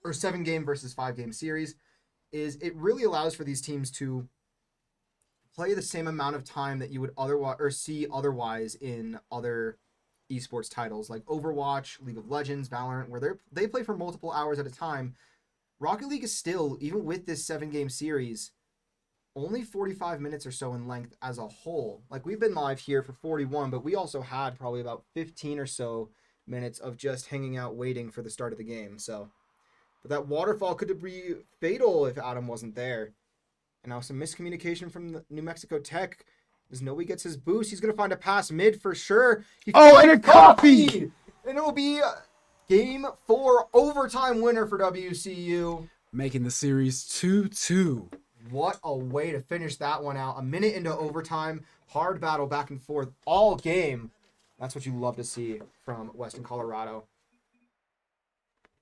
[SPEAKER 2] or 7-game versus 5-game series, is it really allows for these teams to play the same amount of time that you would otherwise in other esports titles like Overwatch, League of Legends, Valorant, where they play for multiple hours at a time. Rocket League is still, even with this 7-game series, only 45 minutes or so in length as a whole. Like, we've been live here for 41, but we also had probably about 15 or so minutes of just hanging out waiting for the start of the game. So, but that waterfall could be fatal if Adam wasn't there. And now some miscommunication from New Mexico Tech. As Noe gets his boost, he's going to find a pass mid for sure.
[SPEAKER 3] And a Coffee!
[SPEAKER 2] And it will be Game 4 overtime winner for WCU.
[SPEAKER 3] Making the series 2-2.
[SPEAKER 2] What a way to finish that one out. A minute into overtime, hard battle back and forth all game. That's what you love to see from Western Colorado.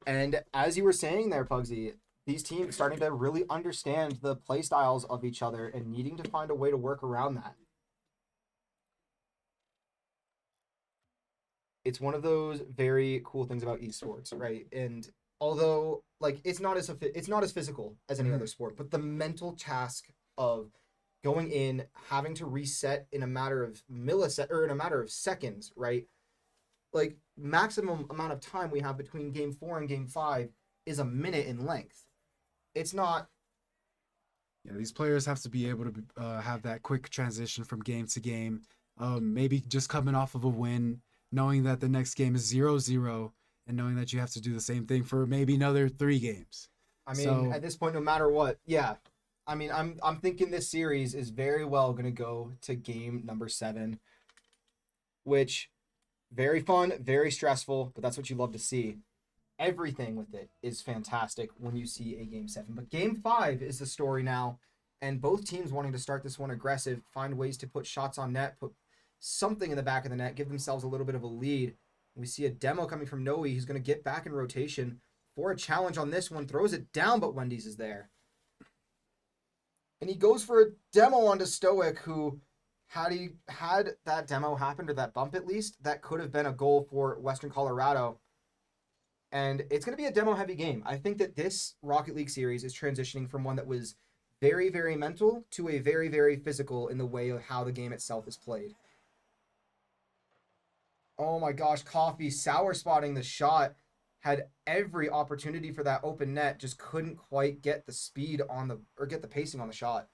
[SPEAKER 2] And as you were saying there, Pugsy, these teams starting to really understand the play styles of each other and needing to find a way to work around that. It's one of those very cool things about esports, right? And although, like, it's not as physical as any other sport, but the mental task of going in, having to reset in a matter of seconds, right? Like, maximum amount of time we have between Game 4 and Game 5 is a minute in length. It's not.
[SPEAKER 3] Yeah, these players have to be able to have that quick transition from game to game. Maybe just coming off of a win, knowing that the next game is 0-0. And knowing that you have to do the same thing for maybe another 3 games.
[SPEAKER 2] I mean, at this point, no matter what, yeah. I mean, I'm thinking this series is very well going to go to game number 7, which very fun, very stressful, but that's what you love to see. everything with it is fantastic when you see a Game 7. But Game 5 is the story now, and both teams wanting to start this one aggressive, find ways to put shots on net, put something in the back of the net, give themselves a little bit of a lead. We see a demo coming from Noe. He's going to get back in rotation for a challenge on this one, throws it down, but Wendy's is there. And he goes for a demo onto Stoic, who, had that demo happened, or that bump at least, that could have been a goal for Western Colorado. And it's going to be a demo-heavy game. I think that this Rocket League series is transitioning from one that was very, very mental to a very, very physical in the way of how the game itself is played. Oh my gosh, Coffee sour spotting the shot. Had every opportunity for that open net, just couldn't quite get the speed on the, or get the pacing on the shot.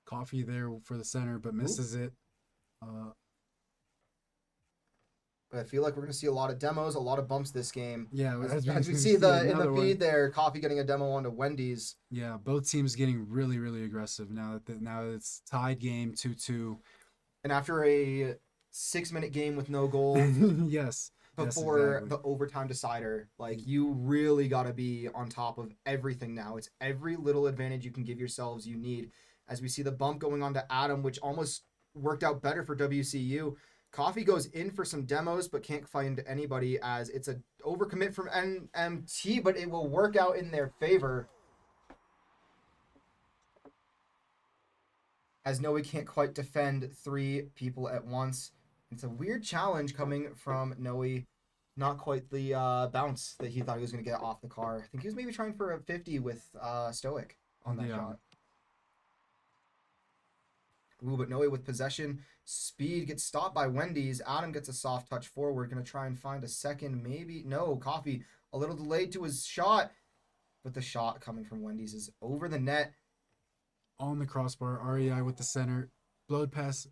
[SPEAKER 3] Coffee there for the center, but misses it.
[SPEAKER 2] But I feel like we're going to see a lot of demos, a lot of bumps this game.
[SPEAKER 3] Yeah,
[SPEAKER 2] As we see in the feed there, Coffee getting a demo onto Wendy's.
[SPEAKER 3] Yeah, both teams getting really, really aggressive now that it's tied game 2-2.
[SPEAKER 2] And after a 6-minute game with no goal,
[SPEAKER 3] yes,
[SPEAKER 2] before
[SPEAKER 3] exactly.
[SPEAKER 2] the overtime decider, like, you really got to be on top of everything now. It's every little advantage you can give yourselves you need. As we see the bump going on to Adam, which almost worked out better for WCU. Coffee goes in for some demos, but can't find anybody, as it's a overcommit from NMT, but it will work out in their favor. As Noe can't quite defend 3 people at once. It's a weird challenge coming from Noe. Not quite the bounce that he thought he was going to get off the car. I think he was maybe trying for a 50 with Stoic on that shot. Ooh, but Noe with possession. Speed gets stopped by Wendy's. Adam gets a soft touch forward. Going to try and find a second, maybe. No, Coffee a little delayed to his shot. But the shot coming from Wendy's is over the net.
[SPEAKER 3] On the crossbar, REI with the center. Blowed past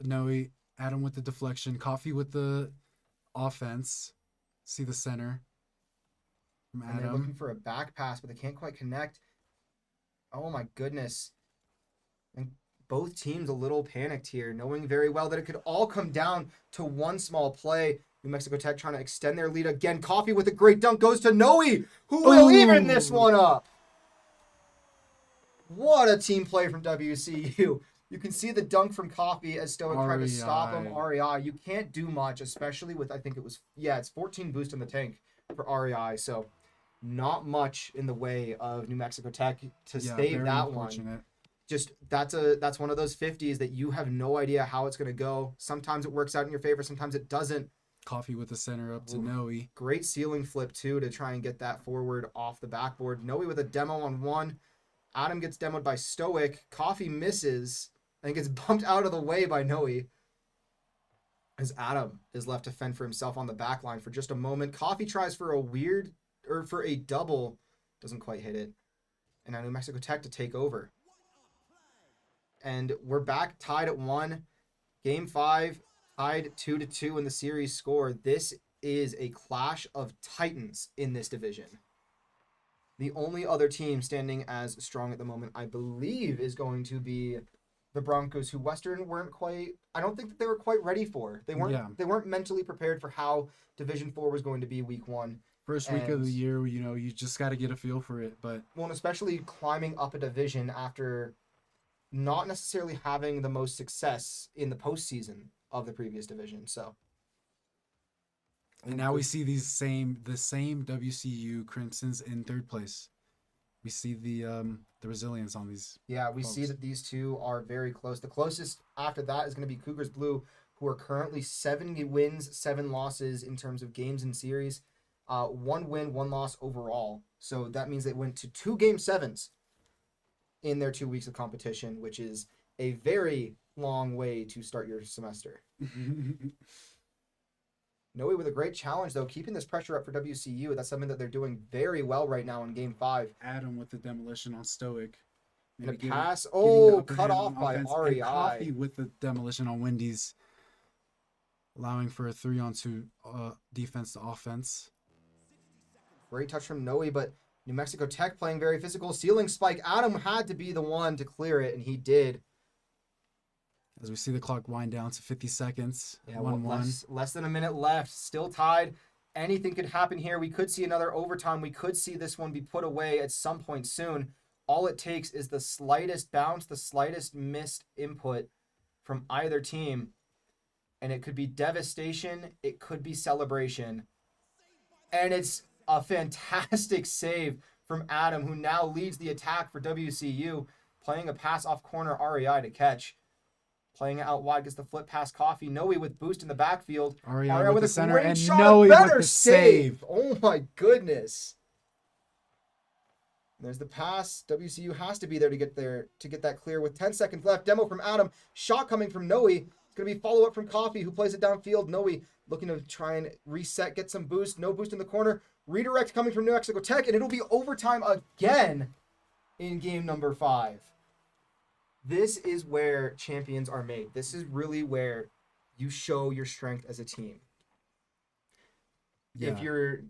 [SPEAKER 3] Noe. Adam with the deflection. Coffee with the offense. See the center from Adam.
[SPEAKER 2] And they're looking for a back pass, but they can't quite connect. Oh my goodness. And both teams a little panicked here, knowing very well that it could all come down to one small play. New Mexico Tech trying to extend their lead again. Coffee with a great dunk goes to Noe, who will even this one up. What a team play from WCU. You can see the dunk from Coffee as Stoic tried to stop him. REI, you can't do much, especially with, I think it was, it's 14 boost in the tank for REI. So not much in the way of New Mexico Tech to save that one. Just that's one of those 50s that you have no idea how it's going to go. Sometimes it works out in your favor, sometimes it doesn't.
[SPEAKER 3] Coffee with the center up to Noe.
[SPEAKER 2] Great ceiling flip too to try and get that forward off the backboard. Noe with a demo on one. Adam gets demoed by Stoic. Coffee misses and gets bumped out of the way by Noe. As Adam is left to fend for himself on the back line for just a moment. Coffee tries for a double. Doesn't quite hit it. And now New Mexico Tech to take over. And we're back tied at 1. Game 5, tied 2-2 in the series score. This is a clash of titans in this division. The only other team standing as strong at the moment, I believe, is going to be the Broncos, who Western weren't quite, I don't think that they were quite ready for. They weren't mentally prepared for how Division 4 was going to be week 1.
[SPEAKER 3] First week of the year, you just got to get a feel for it. But
[SPEAKER 2] and especially climbing up a division after not necessarily having the most success in the postseason of the previous division. So,
[SPEAKER 3] and now we see the same WCU Crimsons in 3rd place. We see the resilience on these.
[SPEAKER 2] Yeah, we see that these two are very close. The closest after that is going to be Cougars Blue, who are currently 7 wins, 7 losses in terms of games and series. 1 win, 1 loss overall. So that means they went to 2 Game 7s in their 2 weeks of competition, which is a very long way to start your semester. Noe with a great challenge, though, keeping this pressure up for WCU. That's something that they're doing very well right now in Game 5.
[SPEAKER 3] Adam with the demolition on Stoic.
[SPEAKER 2] And a pass. Cut off by REI.
[SPEAKER 3] Coffee with the demolition on Wendy's, allowing for a 3-on-2 defense to offense.
[SPEAKER 2] Great touch from Noe, but New Mexico Tech playing very physical. Ceiling spike. Adam had to be the one to clear it, and he did.
[SPEAKER 3] As we see the clock wind down to 50 seconds.
[SPEAKER 2] Yeah,
[SPEAKER 3] 1-1.
[SPEAKER 2] Less than a minute left. Still tied. anything could happen here. We could see another overtime. We could see this one be put away at some point soon. All it takes is the slightest bounce, the slightest missed input from either team, and it could be devastation. It could be celebration. And it's a fantastic save from Adam, who now leads the attack for WCU, playing a pass off corner REI to catch. Playing it out wide, gets the flip past Coffee. Noe with boost in the backfield.
[SPEAKER 3] REI with the center,
[SPEAKER 2] great
[SPEAKER 3] and
[SPEAKER 2] shot.
[SPEAKER 3] Noe with
[SPEAKER 2] Better
[SPEAKER 3] the
[SPEAKER 2] save.
[SPEAKER 3] save.
[SPEAKER 2] Oh my goodness. There's the pass. WCU has to be there to get that clear with 10 seconds left. Demo from Adam. Shot coming from Noe. It's going to be follow-up from Coffee, who plays it downfield. Noe looking to try and reset, get some boost. No boost in the corner. Redirect coming from New Mexico Tech, and it'll be overtime again in game number 5. This is where champions are made. This is really where you show your strength as a team.
[SPEAKER 3] Yeah.
[SPEAKER 2] If you're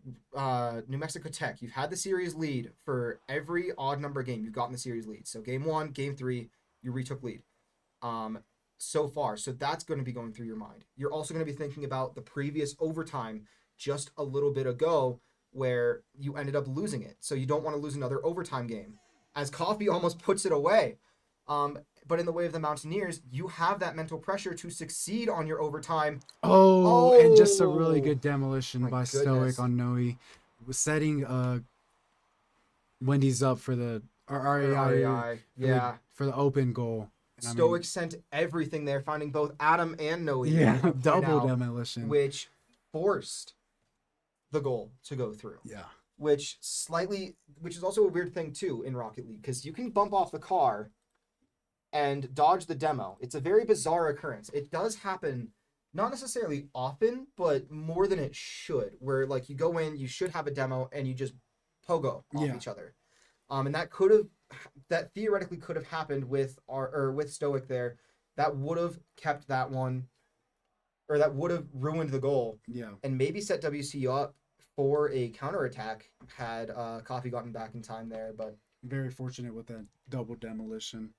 [SPEAKER 2] New Mexico Tech, you've had the series lead for every odd number game. You've gotten the series lead. So game 1, game 3, you retook lead so far. So that's going to be going through your mind. You're also going to be thinking about the previous overtime just a little bit ago where you ended up losing it. So you don't want to lose another overtime game. As Coffee almost puts it away. But in the way of the Mountaineers, you have that mental pressure to succeed on your overtime.
[SPEAKER 3] And just a really good demolition
[SPEAKER 2] My
[SPEAKER 3] by
[SPEAKER 2] goodness.
[SPEAKER 3] Stoic on Noe. Setting Wendy's up for the REI
[SPEAKER 2] Yeah.
[SPEAKER 3] for the open goal. And
[SPEAKER 2] Stoic sent everything there, finding both Adam and Noe.
[SPEAKER 3] double
[SPEAKER 2] now,
[SPEAKER 3] demolition.
[SPEAKER 2] which forced the goal to go through.
[SPEAKER 3] Yeah.
[SPEAKER 2] Which is also a weird thing too in Rocket League, because you can bump off the car and dodge the demo. It's a very bizarre occurrence. It does happen, not necessarily often, but more than it should, where like you go in, you should have a demo, and you just pogo off each other. And that theoretically could have happened with Stoic there. That would have kept that one, or that would have ruined the goal.
[SPEAKER 3] Yeah.
[SPEAKER 2] And maybe set WCU up for a counterattack had Coffee gotten back in time there, but
[SPEAKER 3] Very fortunate with that double demolition,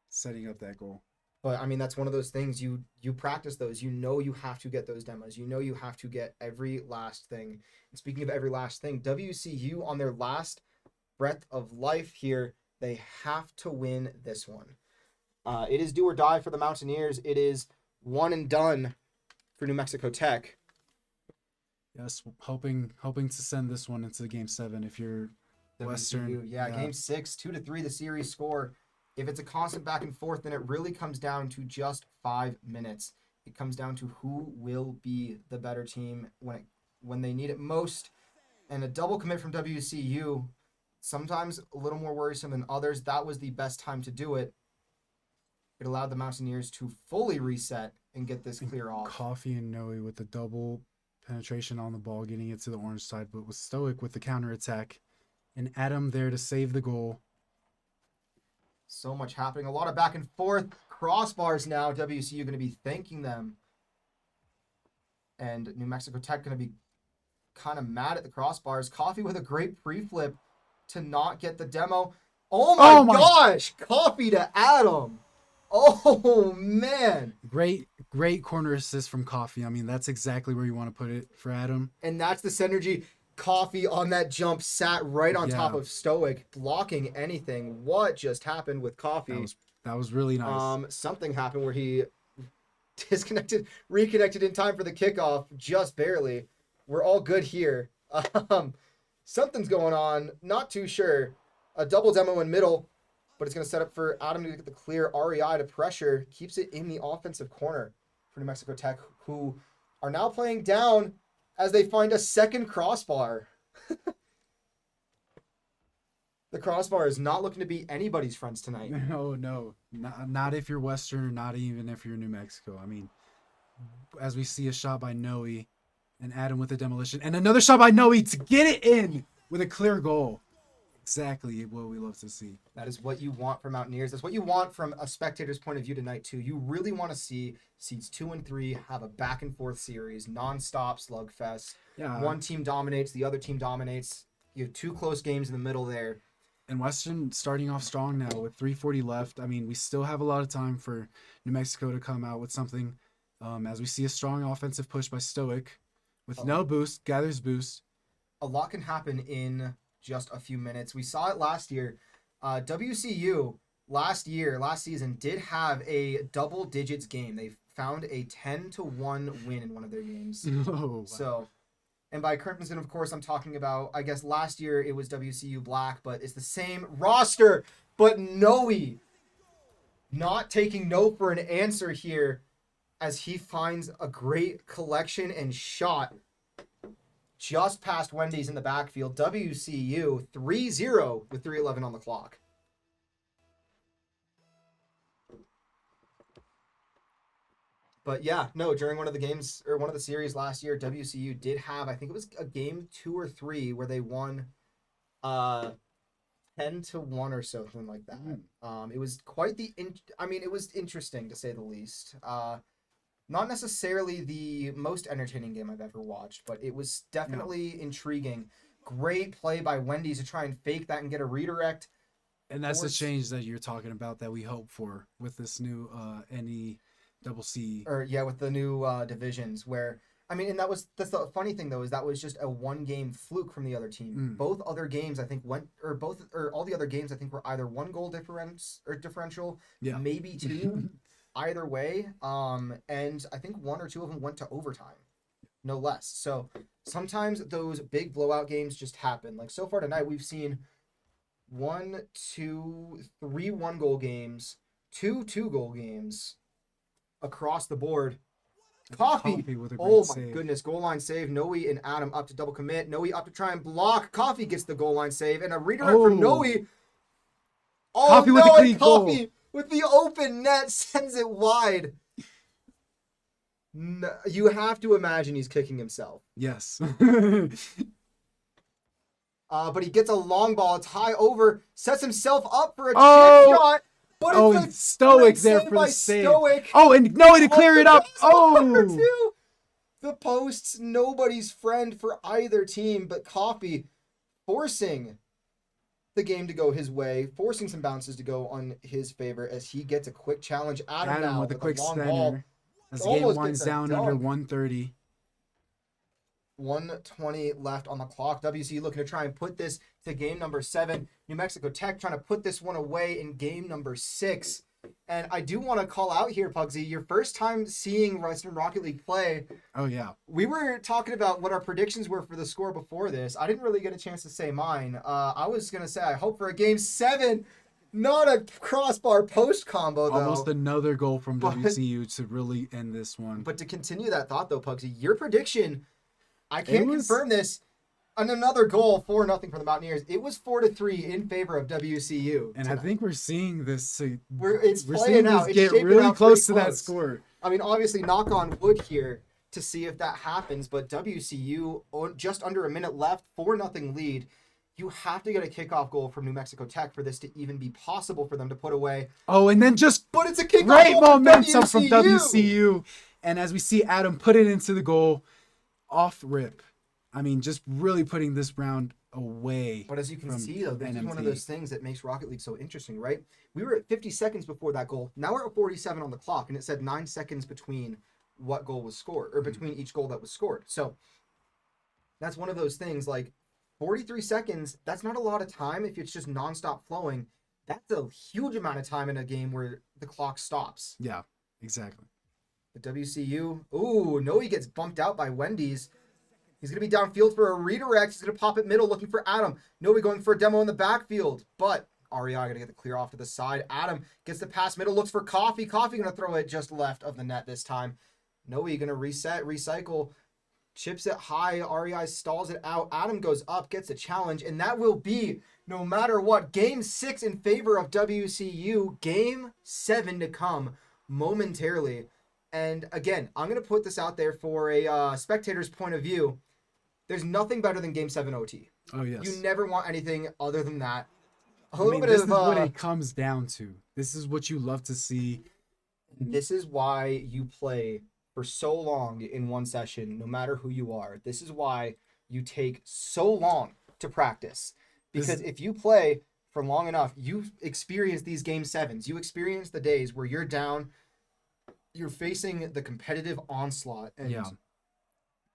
[SPEAKER 3] setting up that goal.
[SPEAKER 2] But I mean, that's one of those things you practice those. You know you have to get those demos. You know you have to get every last thing. And speaking of every last thing, WCU on their last breath of life here, they have to win this one. It is do or die for the Mountaineers. It is one and done for New Mexico Tech.
[SPEAKER 3] Yes, hoping to send this one into Game 7 if you're Western.
[SPEAKER 2] Yeah, Game 6, 2-3 the series score. If it's a constant back and forth, then it really comes down to just 5 minutes. It comes down to who will be the better team when they need it most. And a double commit from WCU, sometimes a little more worrisome than others. That was the best time to do it. It allowed the Mountaineers to fully reset and get this clear off.
[SPEAKER 3] Coffee and Noe with the double penetration on the ball, getting it to the orange side, but with Stoic with the counterattack. And Adam there to save the goal.
[SPEAKER 2] So much happening. A lot of back and forth. Crossbars now. WCU going to be thanking them. And New Mexico Tech going to be kind of mad at the crossbars. Coffee with a great pre-flip to not get the demo. Oh my gosh. Coffee to Adam. Oh, man.
[SPEAKER 3] Great corner assist from Coffee. I mean, that's exactly where you want to put it for Adam.
[SPEAKER 2] And that's the synergy. Coffee on that jump sat right on top of Stoic, blocking anything. What just happened with Coffee?
[SPEAKER 3] That was really nice.
[SPEAKER 2] Something happened where he reconnected in time for the kickoff, just barely. We're all good here. Something's going on. Not too sure. A double demo in middle, but it's going to set up for Adam to get the clear. REI to pressure. Keeps it in the offensive corner for New Mexico Tech, who are now playing down as they find a second crossbar. The crossbar is not looking to be anybody's friends tonight.
[SPEAKER 3] No. Not if you're Western, not even if you're New Mexico. I mean, as we see a shot by Noe and Adam with a demolition, and another shot by Noe to get it in with a clear goal. Exactly what we love to see.
[SPEAKER 2] That is what you want from Mountaineers. That's what you want from a spectator's point of view tonight, too. You really want to see seeds 2 and 3 have a back-and-forth series, non-stop slugfest.
[SPEAKER 3] Yeah.
[SPEAKER 2] One team dominates, the other team dominates. You have 2 close games in the middle there.
[SPEAKER 3] And Western starting off strong now with 3:40 left. I mean, we still have a lot of time for New Mexico to come out with something. As we see a strong offensive push by Stoic With no boost, gathers boost.
[SPEAKER 2] A lot can happen in just a few minutes. We saw it last year. WCU last season did have a double digits game. They found a 10-1 win in one of their games.
[SPEAKER 3] Oh, wow.
[SPEAKER 2] So, and by Crimson, of course, I'm talking about, I guess last year it was WCU Black, but it's the same roster. But Noe not taking no for an answer here as he finds a great collection and shot just past Wendy's in the backfield. WCU 3-0 with 3:11 on the clock. But yeah, no, during one of the games or one of the series last year, WCU did have, I think it was a game 2 or 3 where they won 10-1 or something like that. It was quite it was interesting to say the least. Not necessarily the most entertaining game I've ever watched, but it was definitely intriguing. Great play by Wendy's to try and fake that and get a redirect.
[SPEAKER 3] And that's the change that you're talking about that we hope for with this new NECC.
[SPEAKER 2] Or yeah, with the new divisions where, I mean, and that's the funny thing though, is that was just a one game fluke from the other team. Both other games I think all the other games I think were either 1 goal differential, maybe 2. Either way, and I think 1 or 2 of them went to overtime, no less. So sometimes those big blowout games just happen. Like so far tonight, we've seen 1, 2, 3 1-goal games, 2 2-goal games across the board. Coffee with a great save. Goodness, goal line save. Noe and Adam up to double commit. Noe up to try and block. Coffee gets the goal line save and a redirect from Noe. Oh,
[SPEAKER 3] Coffee with a clean goal.
[SPEAKER 2] With the open net, sends it wide. No, you have to imagine he's kicking himself.
[SPEAKER 3] Yes.
[SPEAKER 2] But he gets a long ball. It's high over. Sets himself up for a chip shot. But it's
[SPEAKER 3] Stoic there for the save.
[SPEAKER 2] Stoic.
[SPEAKER 3] Oh, and Noe to clear it up.
[SPEAKER 2] Oh! The posts, nobody's friend for either team, but Coffee forcing the game to go his way, forcing some bounces to go on his favor as he gets a quick challenge. Adam now
[SPEAKER 3] with a quick
[SPEAKER 2] long
[SPEAKER 3] center
[SPEAKER 2] ball.
[SPEAKER 3] as the game winds down under 1:30.
[SPEAKER 2] 1:20 left on the clock. WC looking to try and put this to game number 7. New Mexico Tech trying to put this one away in game number 6. And I do want to call out here, Pugsy, your first time seeing Western Rocket League play.
[SPEAKER 3] Oh, yeah.
[SPEAKER 2] We were talking about what our predictions were for the score before this. I didn't really get a chance to say mine. I was going to say I hope for a game 7, not a crossbar post combo, though.
[SPEAKER 3] Almost another goal from WCU to really end this one.
[SPEAKER 2] But to continue that thought, though, Pugsy, your prediction, I can't confirm this, and another goal, 4-0 for the Mountaineers. It was 4-3 in favor of WCU.
[SPEAKER 3] And tonight. I think we're seeing this.
[SPEAKER 2] It's playing out.
[SPEAKER 3] It's get really close to that score.
[SPEAKER 2] I mean, obviously, knock on wood here to see if that happens. But WCU, just under a minute left, 4-0 lead. You have to get a kickoff goal from New Mexico Tech for this to even be possible for them to put away.
[SPEAKER 3] Oh, and then
[SPEAKER 2] but it's a kickoff
[SPEAKER 3] great
[SPEAKER 2] goal
[SPEAKER 3] momentum from WCU. And as we see Adam put it into the goal off rip. I mean, just really putting this round away.
[SPEAKER 2] But as you can see, though, this is one of those things that makes Rocket League so interesting, right? We were at 50 seconds before that goal. Now we're at 47 on the clock, and it said 9 seconds between what goal was scored, or between each goal that was scored. So that's one of those things, like 43 seconds, that's not a lot of time if it's just nonstop flowing. That's a huge amount of time in a game where the clock stops.
[SPEAKER 3] Yeah, exactly.
[SPEAKER 2] The WCU, Noe gets bumped out by Wendy's. He's going to be downfield for a redirect. He's going to pop it middle, looking for Adam. Noe going for a demo in the backfield. But REI going to get the clear off to the side. Adam gets the pass middle, looks for Coffee. Coffee going to throw it just left of the net this time. Noe going to recycle, chips it high. REI stalls it out. Adam goes up, gets a challenge. And that will be, no matter what, game 6 in favor of WCU. Game 7 to come momentarily. And again, I'm going to put this out there for a spectator's point of view. There's nothing better than Game 7 OT.
[SPEAKER 3] Oh, yes.
[SPEAKER 2] You never want anything other than that.
[SPEAKER 3] This is what it comes down to. This is what you love to see.
[SPEAKER 2] This is why you play for so long in one session, no matter who you are. This is why you take so long to practice. Because if you play for long enough, you experience these Game 7s. You experience the days where you're down, you're facing the competitive onslaught, and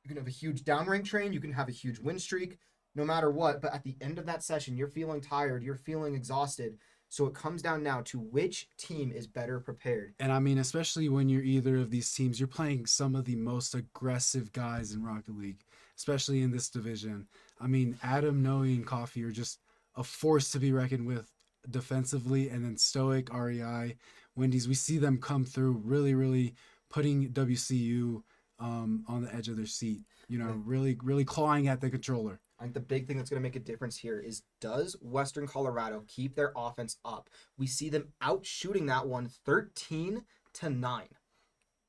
[SPEAKER 2] You can have a huge downrank train. You can have a huge win streak, no matter what. But at the end of that session, you're feeling tired. You're feeling exhausted. So it comes down now to which team is better prepared.
[SPEAKER 3] And I mean, especially when you're either of these teams, you're playing some of the most aggressive guys in Rocket League, especially in this division. I mean, Adam, Noe, and Coffee are just a force to be reckoned with defensively. And then Stoic, REI, Wendy's, we see them come through really, really putting WCU on the edge of their seat, you know, really, really clawing at the controller.
[SPEAKER 2] I think the big thing that's going to make a difference here is, does Western Colorado keep their offense up? We see them out shooting that one 13-9.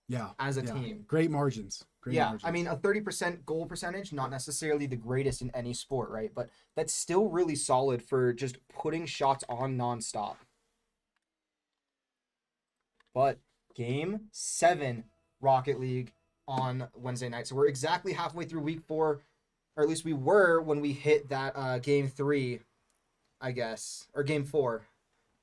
[SPEAKER 3] Yeah.
[SPEAKER 2] As a team.
[SPEAKER 3] Great margins. Margins.
[SPEAKER 2] I mean, a 30% goal percentage, not necessarily the greatest in any sport, right? But that's still really solid for just putting shots on nonstop. But Game 7 Rocket League on Wednesday night. So we're exactly halfway through week 4. Or at least we were when we hit that Game 3, I guess. Or Game 4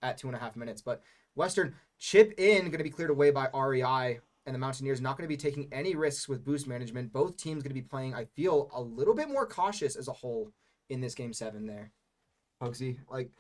[SPEAKER 2] at 2.5 minutes. But Western chip in, going to be cleared away by REI. And the Mountaineers not going to be taking any risks with boost management. Both teams going to be playing, I feel, a little bit more cautious as a whole in this Game 7 there. Hoaxy, like,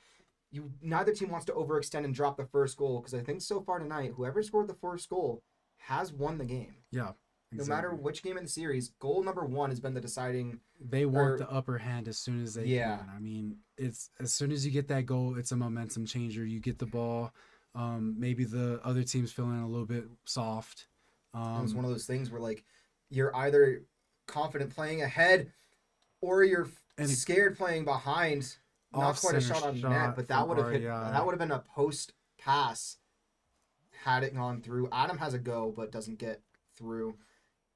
[SPEAKER 2] neither team wants to overextend and drop the first goal. Because I think so far tonight, whoever scored the first goal has won the game.
[SPEAKER 3] Yeah. Exactly.
[SPEAKER 2] No matter which game in the series, goal number 1 has been the deciding.
[SPEAKER 3] They want the upper hand as soon as they can. I mean, it's as soon as you get that goal, it's a momentum changer. You get the ball. Maybe the other team's feeling a little bit soft.
[SPEAKER 2] It was one of those things where, like, you're either confident playing ahead or you're scared playing behind. Not quite a shot on net, but that would have been a post pass had it gone through. Adam has a go, but doesn't get through.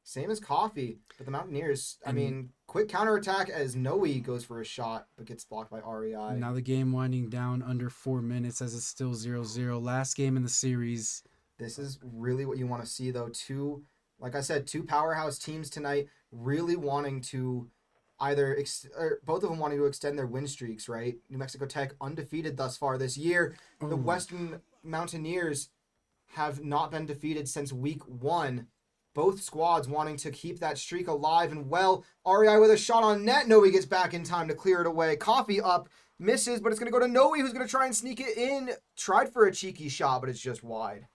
[SPEAKER 2] Same as Coffee, but the Mountaineers, I mean, quick counterattack as Noe goes for a shot, but gets blocked by REI.
[SPEAKER 3] Now the game winding down under 4 minutes as it's still 0-0. Last game in the series.
[SPEAKER 2] This is really what you want to see, though. Like I said, two powerhouse teams tonight really wanting to both of them wanting to extend their win streaks, right? New Mexico Tech undefeated thus far this year. The Western Mountaineers have not been defeated since week 1. Both squads wanting to keep that streak alive and well. REI with a shot on net. Noe gets back in time to clear it away. Coffee up, misses, but it's going to go to Noe, who's going to try and sneak it in. Tried for a cheeky shot, but it's just wide.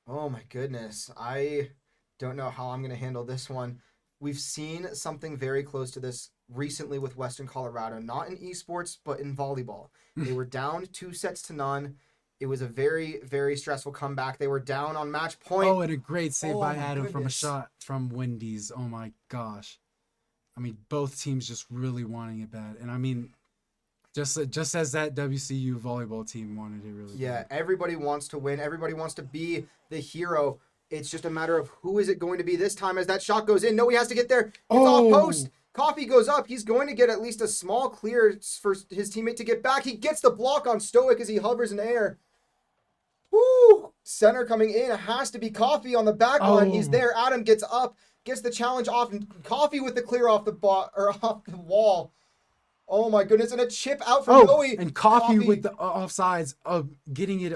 [SPEAKER 2] Oh my goodness. I don't know how I'm going to handle this one. We've seen something very close to this recently with Western Colorado, not in esports, but in volleyball. They were down 2-0. It was a very, very stressful comeback. They were down on match point.
[SPEAKER 3] Oh, and a great save by Adam from a shot from Wendy's. Oh my gosh. I mean, both teams just really wanting it bad. And I mean, just as that WCU volleyball team wanted it really bad.
[SPEAKER 2] Everybody wants to win. Everybody wants to be the hero. It's just a matter of who is it going to be this time as that shot goes in. No, he has to get there. It's off post. Coffee goes up. He's going to get at least a small clear for his teammate to get back. He gets the block on Stoic as he hovers in air. Woo! Center coming in. It has to be Coffee on the back line. He's there. Adam gets up, gets the challenge off, and Coffee with the clear off the off the wall. Oh my goodness! And a chip out from Noe.
[SPEAKER 3] And Coffee with the offsides of getting it.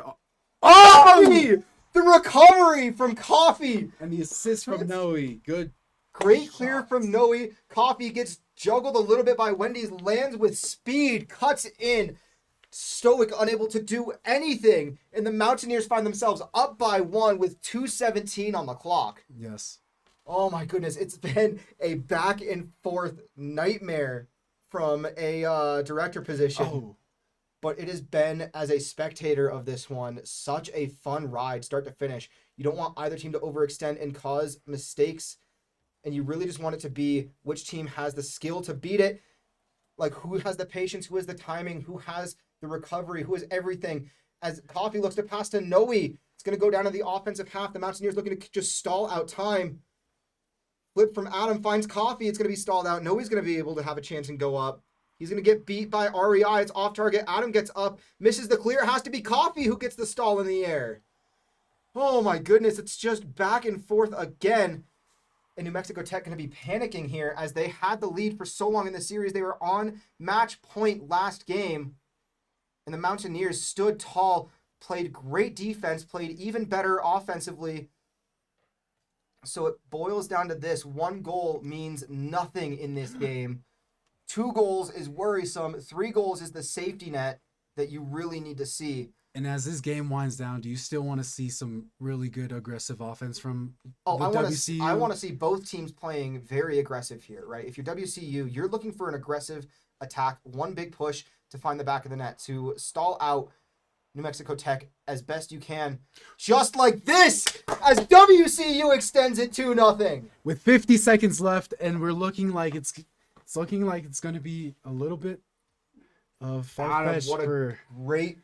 [SPEAKER 2] Coffee! The recovery from Coffee
[SPEAKER 3] and the assist from Noe. Good.
[SPEAKER 2] Great clear from Noe. Coffee gets juggled a little bit by Wendy's, lands with speed, cuts in. Stoic unable to do anything. And the Mountaineers find themselves up by 1 with 2:17 on the clock.
[SPEAKER 3] Yes.
[SPEAKER 2] Oh my goodness. It's been a back and forth nightmare from a director position. But it has been, as a spectator of this one, such a fun ride, start to finish. You don't want either team to overextend and cause mistakes. And you really just want it to be which team has the skill to beat it. Like, who has the patience, who has the timing, who has the recovery, who has everything. As Coffee looks to pass to Noe, it's going to go down to the offensive half. The Mountaineers looking to just stall out time. Flip from Adam finds Coffee. It's going to be stalled out. Noe's going to be able to have a chance and go up. He's going to get beat by REI. It's off target. Adam gets up, misses the clear. It has to be Coffee who gets the stall in the air. Oh my goodness. It's just back and forth again. And New Mexico Tech going to be panicking here as they had the lead for so long in the series. They were on match point last game. And the Mountaineers stood tall, played great defense, played even better offensively. So it boils down to this. 1 goal means nothing in this game. 2 goals is worrisome. 3 goals is the safety net that you really need to see.
[SPEAKER 3] And as this game winds down, do you still want to see some really good aggressive offense from
[SPEAKER 2] Oh,
[SPEAKER 3] the WCU?
[SPEAKER 2] I want to see both teams playing very aggressive here, right? If you're WCU, you're looking for an aggressive attack, one big push to find the back of the net, to stall out New Mexico Tech as best you can. Just like this, as WCU extends it 2-0.
[SPEAKER 3] With 50 seconds left, and we're looking like it's going to be a little bit of far-fetched
[SPEAKER 2] What a
[SPEAKER 3] for
[SPEAKER 2] great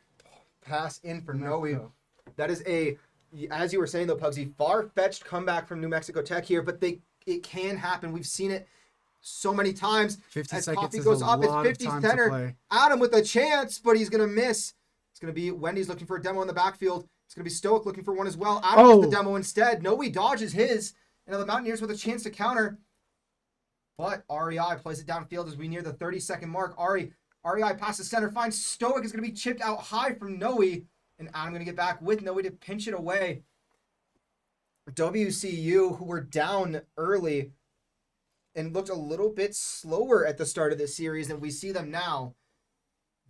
[SPEAKER 2] pass in for Noe.
[SPEAKER 3] Mexico.
[SPEAKER 2] That is as you were saying though, Pugsy, far-fetched comeback from New Mexico Tech here, but it can happen. We've seen it so many times.
[SPEAKER 3] 50
[SPEAKER 2] as
[SPEAKER 3] seconds
[SPEAKER 2] Coffee
[SPEAKER 3] is
[SPEAKER 2] goes
[SPEAKER 3] a
[SPEAKER 2] up, it's
[SPEAKER 3] lot of
[SPEAKER 2] 50
[SPEAKER 3] time to
[SPEAKER 2] center.
[SPEAKER 3] play.
[SPEAKER 2] Adam with a chance, but he's gonna miss. It's gonna be Wendy's looking for a demo in the backfield. It's gonna be Stoic looking for one as well. Adam gets the demo instead. Noe dodges his, and now the Mountaineers with a chance to counter. But REI plays it downfield as we near the 30-second mark. REI passes center, finds Stoic, is going to be chipped out high from Noe. And Adam going to get back with Noe to pinch it away. WCU, who were down early and looked a little bit slower at the start of this series than we see them now,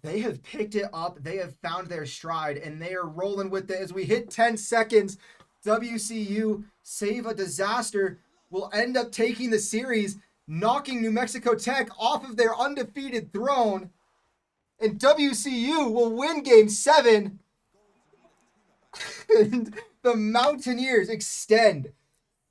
[SPEAKER 2] they have picked it up. They have found their stride, and they are rolling with it as we hit 10 seconds. WCU, save a disaster, will end up taking the series, knocking New Mexico Tech off of their undefeated throne. And WCU will win Game 7. And the Mountaineers extend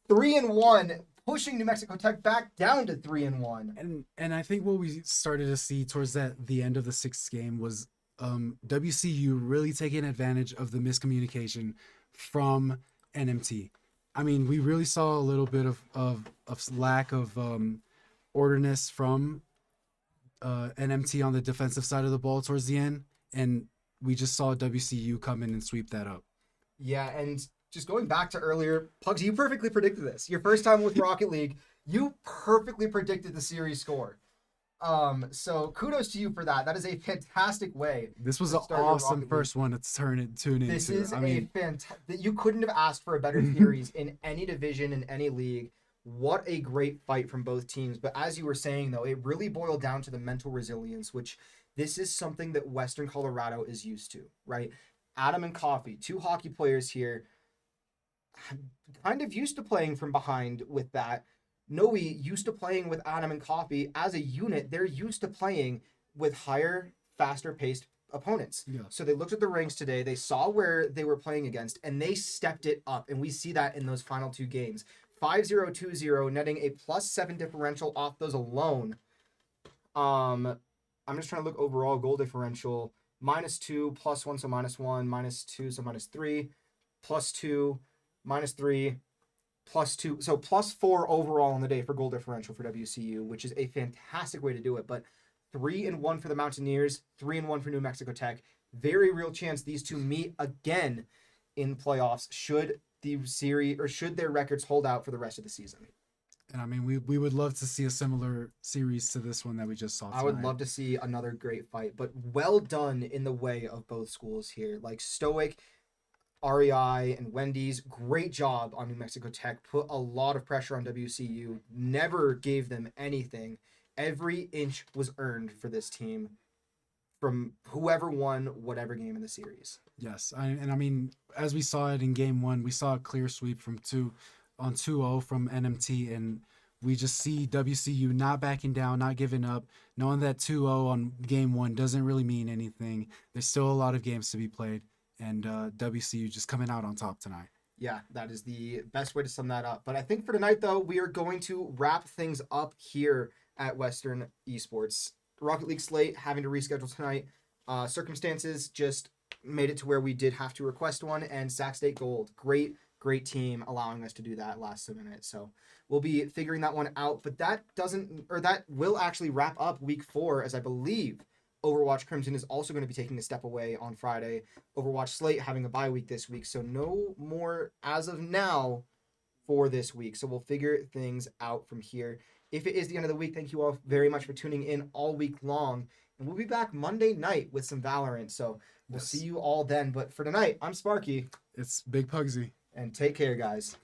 [SPEAKER 2] 3-1, pushing New Mexico Tech back down to 3-1.
[SPEAKER 3] And I think what we started to see towards the end of the 6th game was WCU really taking advantage of the miscommunication from NMT. I mean, we really saw a little bit of lack of orderness from NMT on the defensive side of the ball towards the end, and we just saw WCU come in and sweep that up.
[SPEAKER 2] Yeah, and just going back to earlier, Pugsy, you perfectly predicted this. Your first time with Rocket League, you perfectly predicted the series score. So kudos to you for that. That is a fantastic way.
[SPEAKER 3] This was
[SPEAKER 2] to
[SPEAKER 3] an
[SPEAKER 2] start your
[SPEAKER 3] awesome
[SPEAKER 2] Rocket
[SPEAKER 3] first one to tune into.
[SPEAKER 2] This is
[SPEAKER 3] I mean,
[SPEAKER 2] fantastic. You couldn't have asked for a better series in any division, in any league. What a great fight from both teams. But as you were saying, though, it really boiled down to the mental resilience, which this is something that Western Colorado is used to, right? Adam and Coffee, 2 hockey players here, kind of used to playing from behind with that. Noe used to playing with Adam and Coffee. As a unit, they're used to playing with higher, faster-paced opponents.
[SPEAKER 3] Yeah.
[SPEAKER 2] So they looked at the ranks today, they saw where they were playing against, and they stepped it up. And we see that in those final 2 games. 5-0, 2-0, netting a +7 differential off those alone. I'm just trying to look overall goal differential. -2, +1, so -1, -2, so -3, +2, -3, +2, so +4 overall on the day for goal differential for WCU, which is a fantastic way to do it. But 3-1 for the Mountaineers, 3-1 for New Mexico Tech. Very real chance these two meet again in playoffs should the series or should their records hold out for the rest of the season.
[SPEAKER 3] and I mean, we would love to see a similar series to this one that we just saw tonight.
[SPEAKER 2] I would love to see another great fight, but well done in the way of both schools here. Like Stoic, REI, and Wendy's, great job on New Mexico Tech. Put a lot of pressure on WCU. Never gave them anything. Every inch was earned for this team from whoever won whatever game in the series.
[SPEAKER 3] Yes, I mean, as we saw it in Game 1, we saw a clear sweep from 2-0 from NMT, and we just see WCU not backing down, not giving up, knowing that 2-0 on Game 1 doesn't really mean anything. There's still a lot of games to be played, and WCU just coming out on top tonight.
[SPEAKER 2] Yeah, that is the best way to sum that up. But I think for tonight, though, we are going to wrap things up here at Western Esports. Rocket League slate having to reschedule tonight. Circumstances just made it to where we did have to request one, and Sac State Gold. Great team allowing us to do that last minute. So we'll be figuring that one out. But that will actually wrap up week 4, as I believe Overwatch Crimson is also going to be taking a step away on Friday. Overwatch Slate having a bye week this week. So no more as of now for this week. So we'll figure things out from here. if it is the end of the week, thank you all very much for tuning in all week long. And we'll be back Monday night with some Valorant. So we'll see you all then. But for tonight, I'm Sparky.
[SPEAKER 3] It's Big Pugsy.
[SPEAKER 2] And take care, guys.